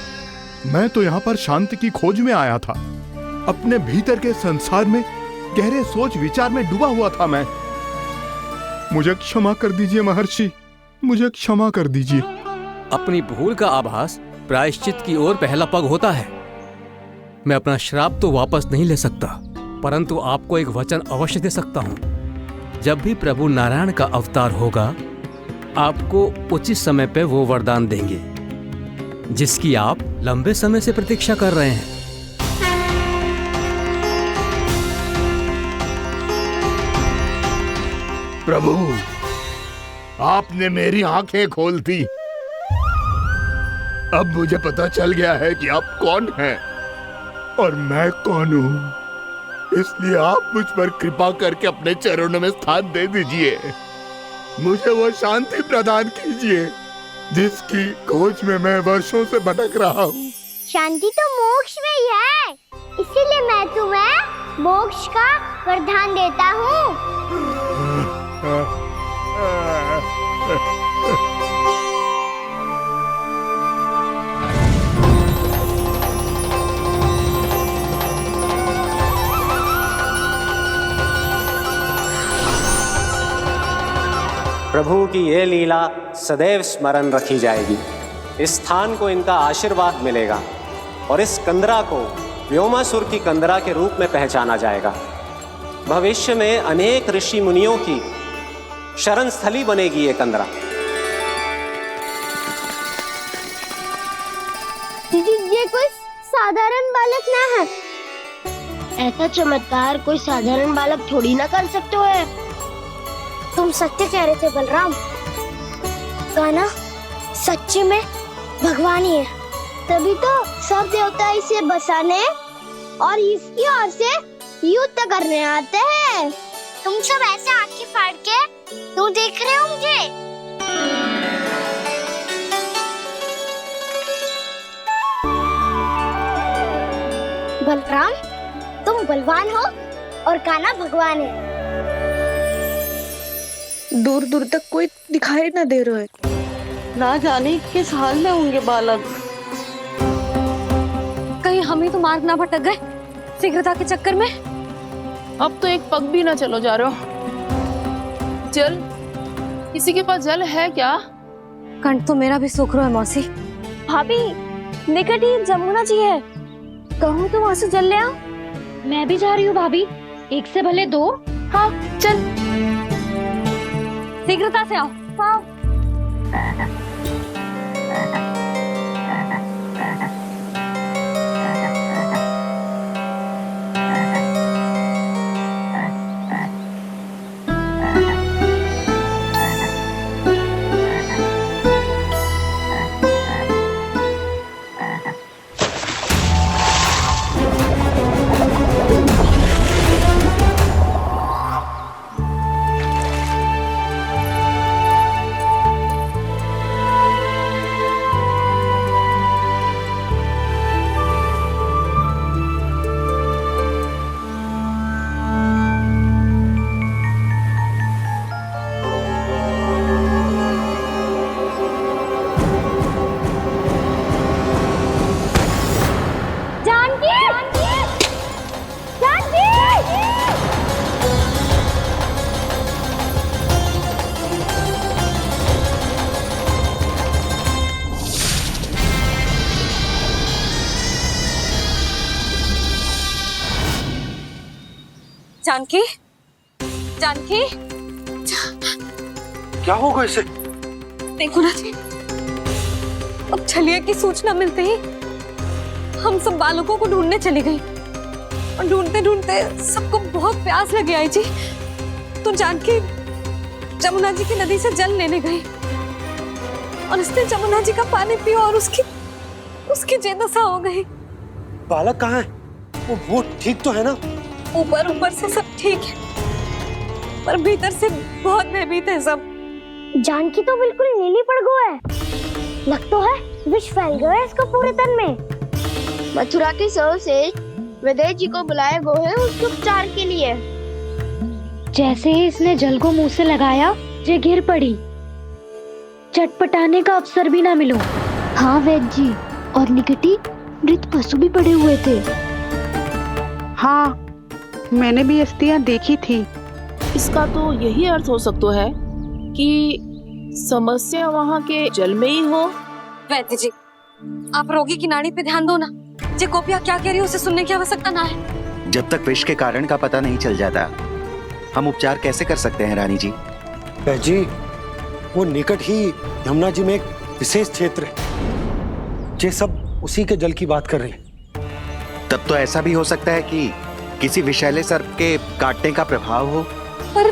मैं तो यहाँ पर शांति की खोज में आया था। अपने भीतर के संसार में गहरे सोच विचार में डूबा हुआ था मैं। मुझे क्षमा कर दीजिए महर्षि, मुझे क्षमा कर दीजिए। अपनी भूल का आभास प्रायश्चित की ओर पहला पग होता है। मैं अपना श्राप तो वापस नहीं ले सकता, परंतु आपको एक वचन अवश्य दे सकता हूं। जब भी प्रभु नारायण का अवतार होगा, आपको उचित समय पे वो वरदान देंगे जिसकी आप लंबे समय से प्रतीक्षा कर रहे हैं। प्रभु, आपने मेरी आंखें खोल दी। अब मुझे पता चल गया है कि आप कौन हैं और मैं कौन हूं। इसलिए आप मुझ पर कृपा करके अपने चरणों में स्थान दे दीजिए। मुझे वो शांति प्रदान कीजिए जिसकी खोज में मैं वर्षों से भटक रहा हूँ। शांति तो मोक्ष में ही है, इसीलिए मैं तुम्हें मोक्ष का वरदान देता हूँ। प्रभु की ये लीला सदैव स्मरण रखी जाएगी। इस स्थान को इनका आशीर्वाद मिलेगा और इस कंदरा को व्योमासुर की कंदरा के रूप में पहचाना जाएगा। भविष्य में अनेक ऋषि मुनियों की शरण स्थली बनेगी ये कंदरा। दीदी, ये कोई साधारण बालक ना है। ऐसा चमत्कार कोई साधारण बालक थोड़ी ना कर सकते हो। तुम सत्य कह रहे थे बलराम। गाना सच्चे में भगवान ही है, तभी तो सब देवता इसे बसाने और इसकी ओर से युद्ध करने आते हैं। तुम सब ऐसे आंखें फाड़ के क्यों देख रहे हो मुझे? बलराम, तुम बलवान हो और कान्हा भगवान है। दूर दूर तक कोई दिखाई न दे रहा है। ना जाने किस हाल में होंगे बालक। कहीं हम ही तो मार्ग ना भटक गए शीघ्रता के चक्कर में। अब तो एक पग भी ना चलो जा रहे हो। जल, किसी के पास जल है क्या? कंठ तो मेरा भी सूख रहा है मौसी। भाभी, निकट ही जमुना जी है, कहूँ तो वहाँ से जल ले आओ। मैं भी जा रही हूँ भाभी, एक से भले दो। हाँ चल, शीघ्रता से आओ। हाँ। जानकी, जानकी, क्या होगा इसे? देखो ना जी, अब छलिया की सूचना मिलते ही हम सब बालकों को ढूंढने चली गई और ढूंढते ढूंढते सबको बहुत प्यास लगी आई जी। तो जानकी जमुना जी की नदी से जल लेने गई और उसने जमुना जी का पानी पिया और उसकी जेदशा हो गई। बालक कहाँ है? वो ठीक तो है ना? ऊपर से सब ठीक है, पर भीतर से बहुत भयभीत है सब। जानकी तो बिल्कुल नीली पड़ गया है। लग तो है विष फैल गया है इसको पूरे तन में। मथुरा के सर्वश्रेष्ठ विदेह जी को बुलाए गए हैं उसके उपचार के लिए। जैसे ही इसने जल को मुंह से लगाया, ये गिर पड़ी। चटपटाने का अवसर भी ना मिलो। हाँ वैद्य जी, और निकटी मृत पशु भी पड़े हुए थे। हाँ, मैंने भी अस्थियां देखी थी। इसका तो यही अर्थ हो सकता है कि समस्या वहाँ के जल में ही हो। वैद्य जी, आप रोगी की नाड़ी पे ध्यान दो ना। जे गोपिया क्या कह रही है उसे सुनने की आवश्यकता ना है। जब तक विष के कारण का पता नहीं चल जाता, हम उपचार कैसे कर सकते हैं रानी जी? जी, वो निकट ही यमुना जी में एक विशेष क्षेत्र है। ये सब उसी के जल की बात कर रही है। तब तो ऐसा भी हो सकता है कि किसी विषैले सर्प के काटने का प्रभाव हो। पर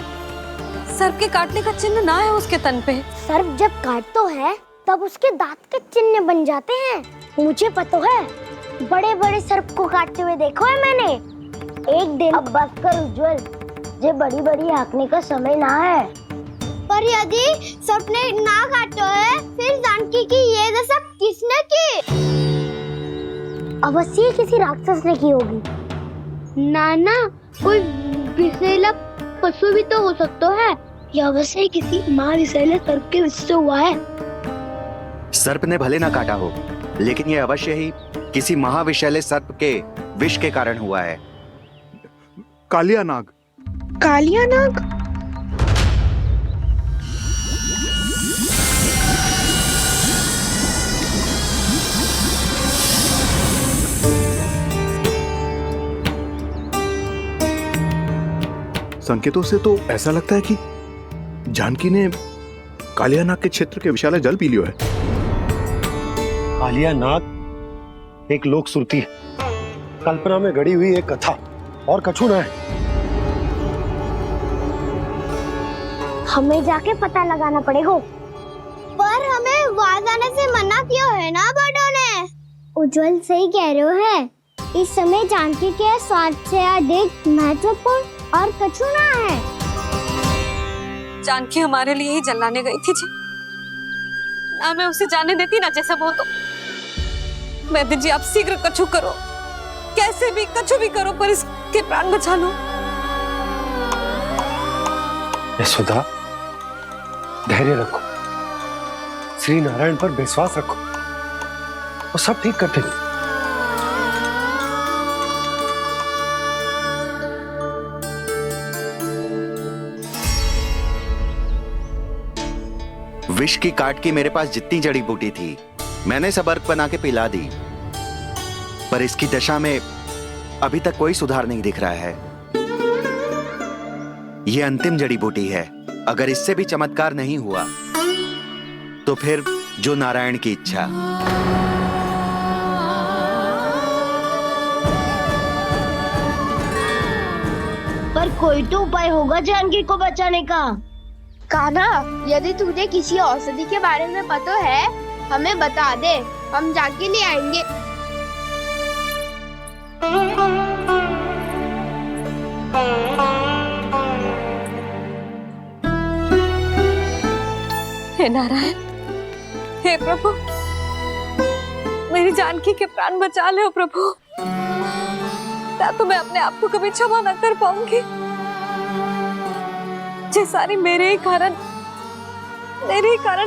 सर्प के काटने का चिन्ह ना है उसके तन पे। सर्प जब काटता है तब उसके दांत के चिन्ह बन जाते हैं। मुझे पता है, बड़े बड़े सर्प को काटते हुए देखो है मैंने। एक दिन अब बस कर उज्जवल, ये बड़ी बड़ी हाँकने का समय ना है। पर यदि सर्प ने ना काटा है, फिर जानकी की ये दशा किसने की? अवश्य किसी राक्षस ने की होगी। नाना, कोई विषैला पशु भी तो हो सकता है। यह अवश्य किसी महाविषैले सर्प के विष से हुआ है। सर्प ने भले ना काटा हो, लेकिन यह अवश्य ही किसी महाविषैले सर्प के विष के कारण हुआ है। कालिया नाग। कालिया नाग? संकेतों से तो ऐसा लगता है कि जानकी ने कालिया नाग के क्षेत्र के विशाल जल पी लियो है। कालिया नाग एक लोक श्रुति है, कल्पना में गढ़ी हुई एक कथा, और कछु ना है। हमें जाके पता लगाना पड़ेगा। पर हमें वहां जाने से मना किया है ना बड़ों ने। उज्जवल सही कह रहे हो है। इस समय जानकी के स्वास्थ्य से अधिक महत्वपूर्ण और कछु ना है। जानकी हमारे लिए ही जलाने गई थी जी। ना मैं उसे जाने देती ना जैसा वो तो। वैद्य जी, आप शीघ्र कछु करो, कैसे भी कछु भी करो, पर इसके प्राण बचा लो। यशोदा, धैर्य रखो, श्री नारायण पर विश्वास रखो, वो सब ठीक कर देंगे। विष की काट की मेरे पास जितनी जड़ी बूटी थी, मैंने सब अर्क बना के पिला दी, पर इसकी दशा में अभी तक कोई सुधार नहीं दिख रहा है। यह अंतिम जड़ी बूटी है। अगर इससे भी चमत्कार नहीं हुआ, तो फिर जो नारायण की इच्छा। पर कोई तो उपाय होगा जानकी को बचाने का। कान्हा, यदि तुझे किसी औषधि के बारे में पता है, हमें बता दे, हम जाके ले आएंगे। हे नारायण, हे प्रभु, मेरी जानकी के प्राण बचा ले प्रभु। या तो मैं अपने आप को कभी क्षमा न कर पाऊंगी। ये सारी मेरे ही कारण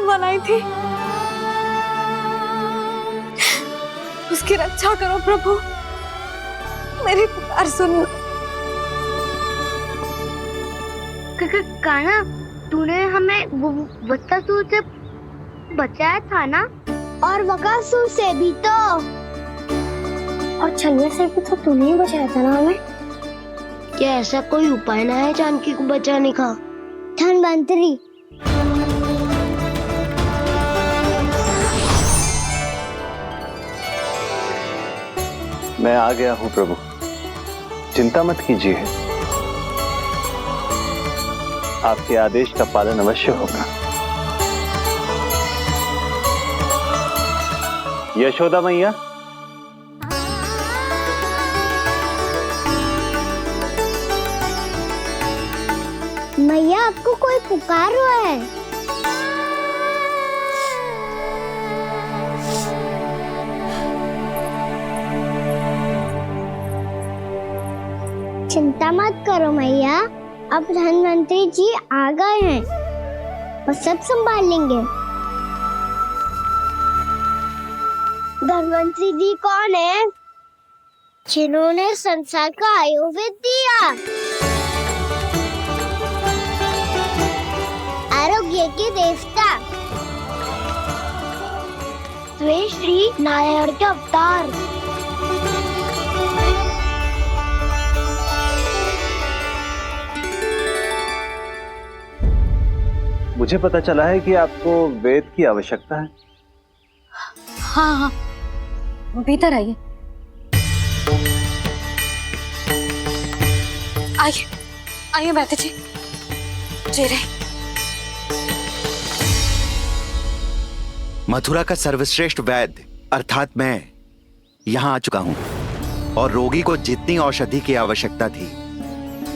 बनाई थी। उसकी रक्षा करो प्रभु, मेरी पुकार सुनो। कान्हा, तूने हमें वत्सासुर से बचाया था ना? और बकासुर से भी तो, और छन्ने से भी तो तूने ही बचाया था ना हमें। क्या ऐसा कोई उपाय ना है जानकी को बचाने का? धन्वंतरी, मैं आ गया हूं प्रभु, चिंता मत कीजिए, आपके आदेश का पालन अवश्य होगा। यशोदा मैया, मैया आपको कोई पुकार रहा है। चिंता मत करो मैया, अब धन्वंतरी जी आ गए हैं और सब संभाल लेंगे। धन्वंतरी जी कौन है? जिन्होंने संसार का आयुर्वेद दिया, आरोग्य के देवता, वे श्री नारायण के अवतार। मुझे पता चला है कि आपको वेद की आवश्यकता है। हाँ हाँ, भीतर आइए। आइए आइए बैठे जी। जी रहे। मथुरा का सर्वश्रेष्ठ वैद्य अर्थात मैं यहाँ आ चुका हूँ और रोगी को जितनी औषधि की आवश्यकता थी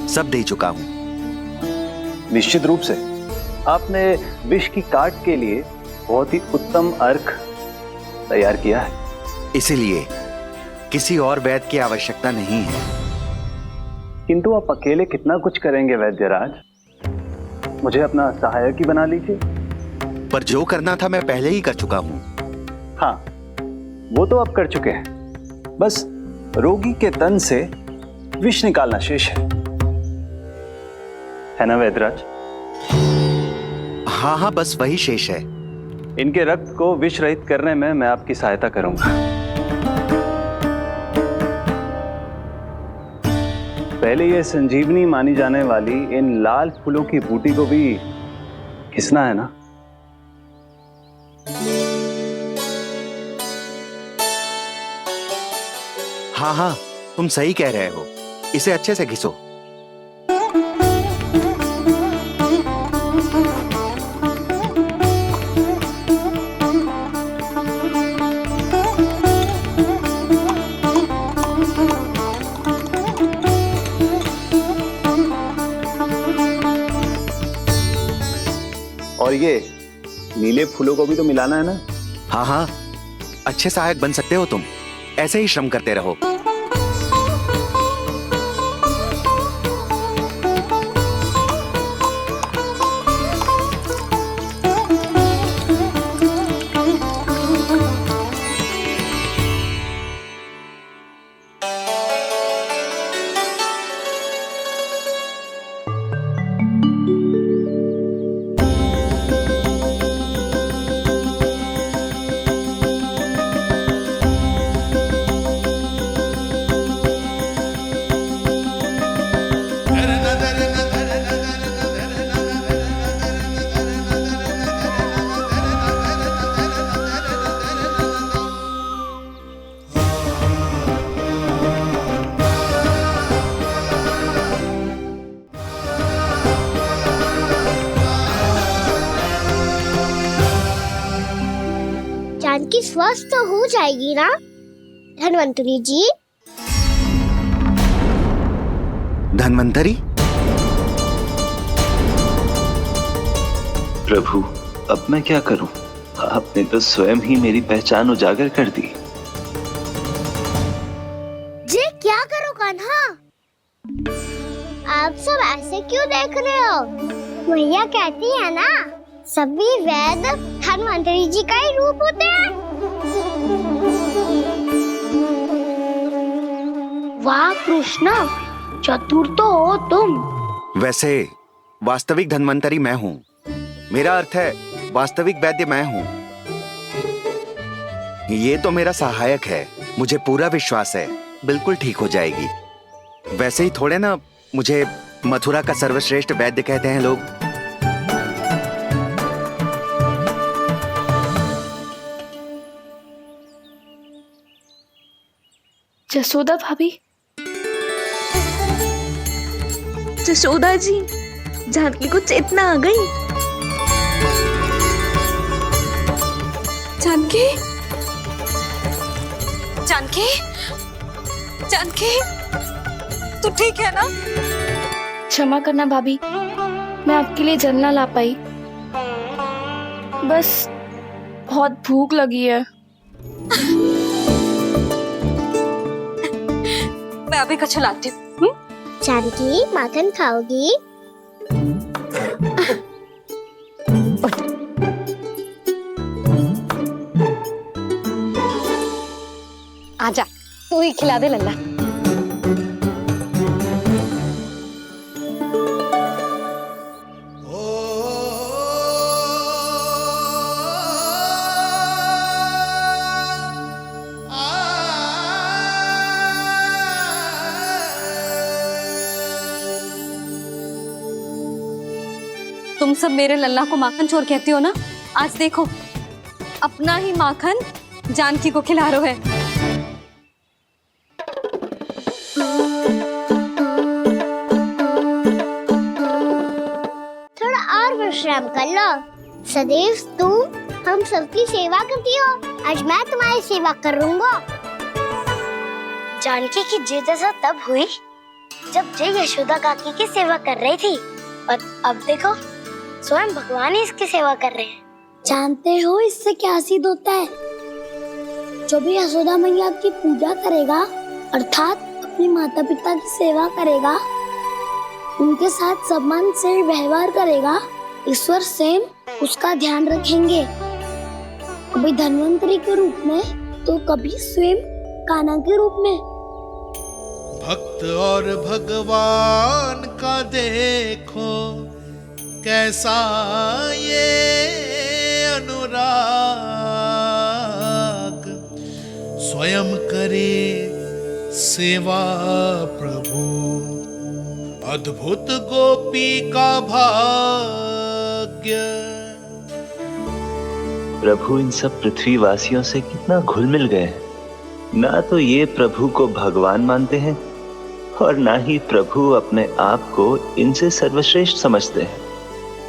सब दे चुका हूँ। निश्चित रूप से आपने विष की काट के लिए बहुत ही उत्तम अर्क तैयार किया है। इसीलिए किसी और वैद्य की आवश्यकता नहीं है। किंतु आप अकेले कितना कुछ करेंगे वैद्यराज? मुझे अपना सहायक ही बना लीजिए। पर जो करना था मैं पहले ही कर चुका हूँ। हाँ, वो तो आप कर चुके हैं। बस रोगी के तन से विष निकालना शेष है ना वैद्यराज? हाँ हाँ, बस वही शेष है। इनके रक्त को विष रहित करने में मैं आपकी सहायता करूंगा। पहले ये संजीवनी मानी जाने वाली इन लाल फूलों की बूटी को भी घिसना है ना? हाँ हाँ, तुम सही कह रहे हो। इसे अच्छे से घिसो। और ये नीले फूलों को भी तो मिलाना है ना? हाँ हाँ, अच्छे सहायक बन सकते हो तुम। ऐसे ही श्रम करते रहो। जानकी स्वस्थ हो जाएगी ना धन्वंतरी जी? धन्वंतरी? प्रभु, अब मैं क्या करूं? आपने तो स्वयं ही मेरी पहचान उजागर कर दी। जी क्या करो कान्हा? आप सब ऐसे क्यों देख रहे हो? भैया कहती है ना, सभी वैद्य धन्वंतरी जी का ही रूप होते हैं। वाह कृष्णा, चतुर तो हो तुम। वैसे वास्तविक धन्वंतरी मैं हूँ। मेरा अर्थ है वास्तविक वैद्य मैं हूँ। ये तो मेरा सहायक है। मुझे पूरा विश्वास है बिल्कुल ठीक हो जाएगी। वैसे ही थोड़े ना मुझे मथुरा का सर्वश्रेष्ठ वैद्य कहते हैं लोग। जसोदा भाभी, जसोदा जी, जानकी को चेतना आ गई। जानकी, जानकी, जानकी, तू ठीक है ना? क्षमा करना भाभी, मैं आपके लिए जल ना ला पाई। बस बहुत भूख लगी है। मैं अभी कुछ लाती हूँ। जानकी माखन खाओगी? तू ही खिला दे लल्ला। तुम सब मेरे लल्ला को माखन चोर कहती हो ना, आज देखो अपना ही माखन जानकी को खिला रहे है। थोड़ा और विश्राम कर लो। सदैव तुम हम सबकी सेवा करती हो, आज मैं तुम्हारी सेवा करूंगा। जानकी की जिज्ञासा तब हुई जब जय यशोदा काकी की सेवा कर रही थी, और अब देखो स्वयं भगवान ही इसकी सेवा कर रहे हैं। जानते हो इससे क्या सिद्ध होता है? जो भी यशोदा मैया की पूजा करेगा, अर्थात अपने माता पिता की सेवा करेगा, उनके साथ सम्मान से व्यवहार करेगा, ईश्वर स्वयं उसका ध्यान रखेंगे। कभी धन्वंतरी के रूप में तो कभी स्वयं कान्हा के रूप में। भक्त और भगवान का देखो कैसा ये अनुराग, स्वयं करे सेवा प्रभु, अद्भुत गोपी का भाग्य। प्रभु इन सब पृथ्वीवासियों से कितना घुल मिल गए हैं। ना तो ये प्रभु को भगवान मानते हैं और ना ही प्रभु अपने आप को इनसे सर्वश्रेष्ठ समझते हैं।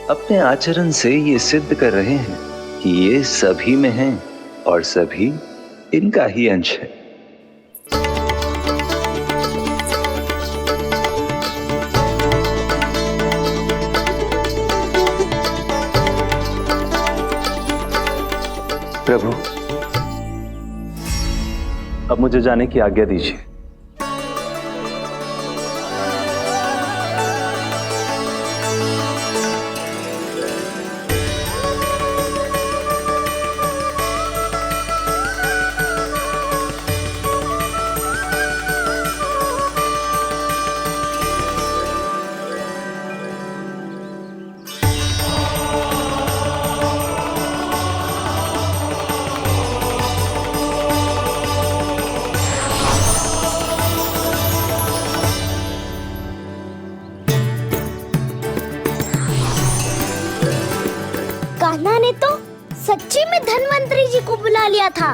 अपने आचरण से ये सिद्ध कर रहे हैं कि ये सभी में हैं और सभी इनका ही अंश है। प्रभु, अब मुझे जाने की आज्ञा दीजिए। कान्हा ने तो सच्ची में धन्वंतरी जी को बुला लिया था।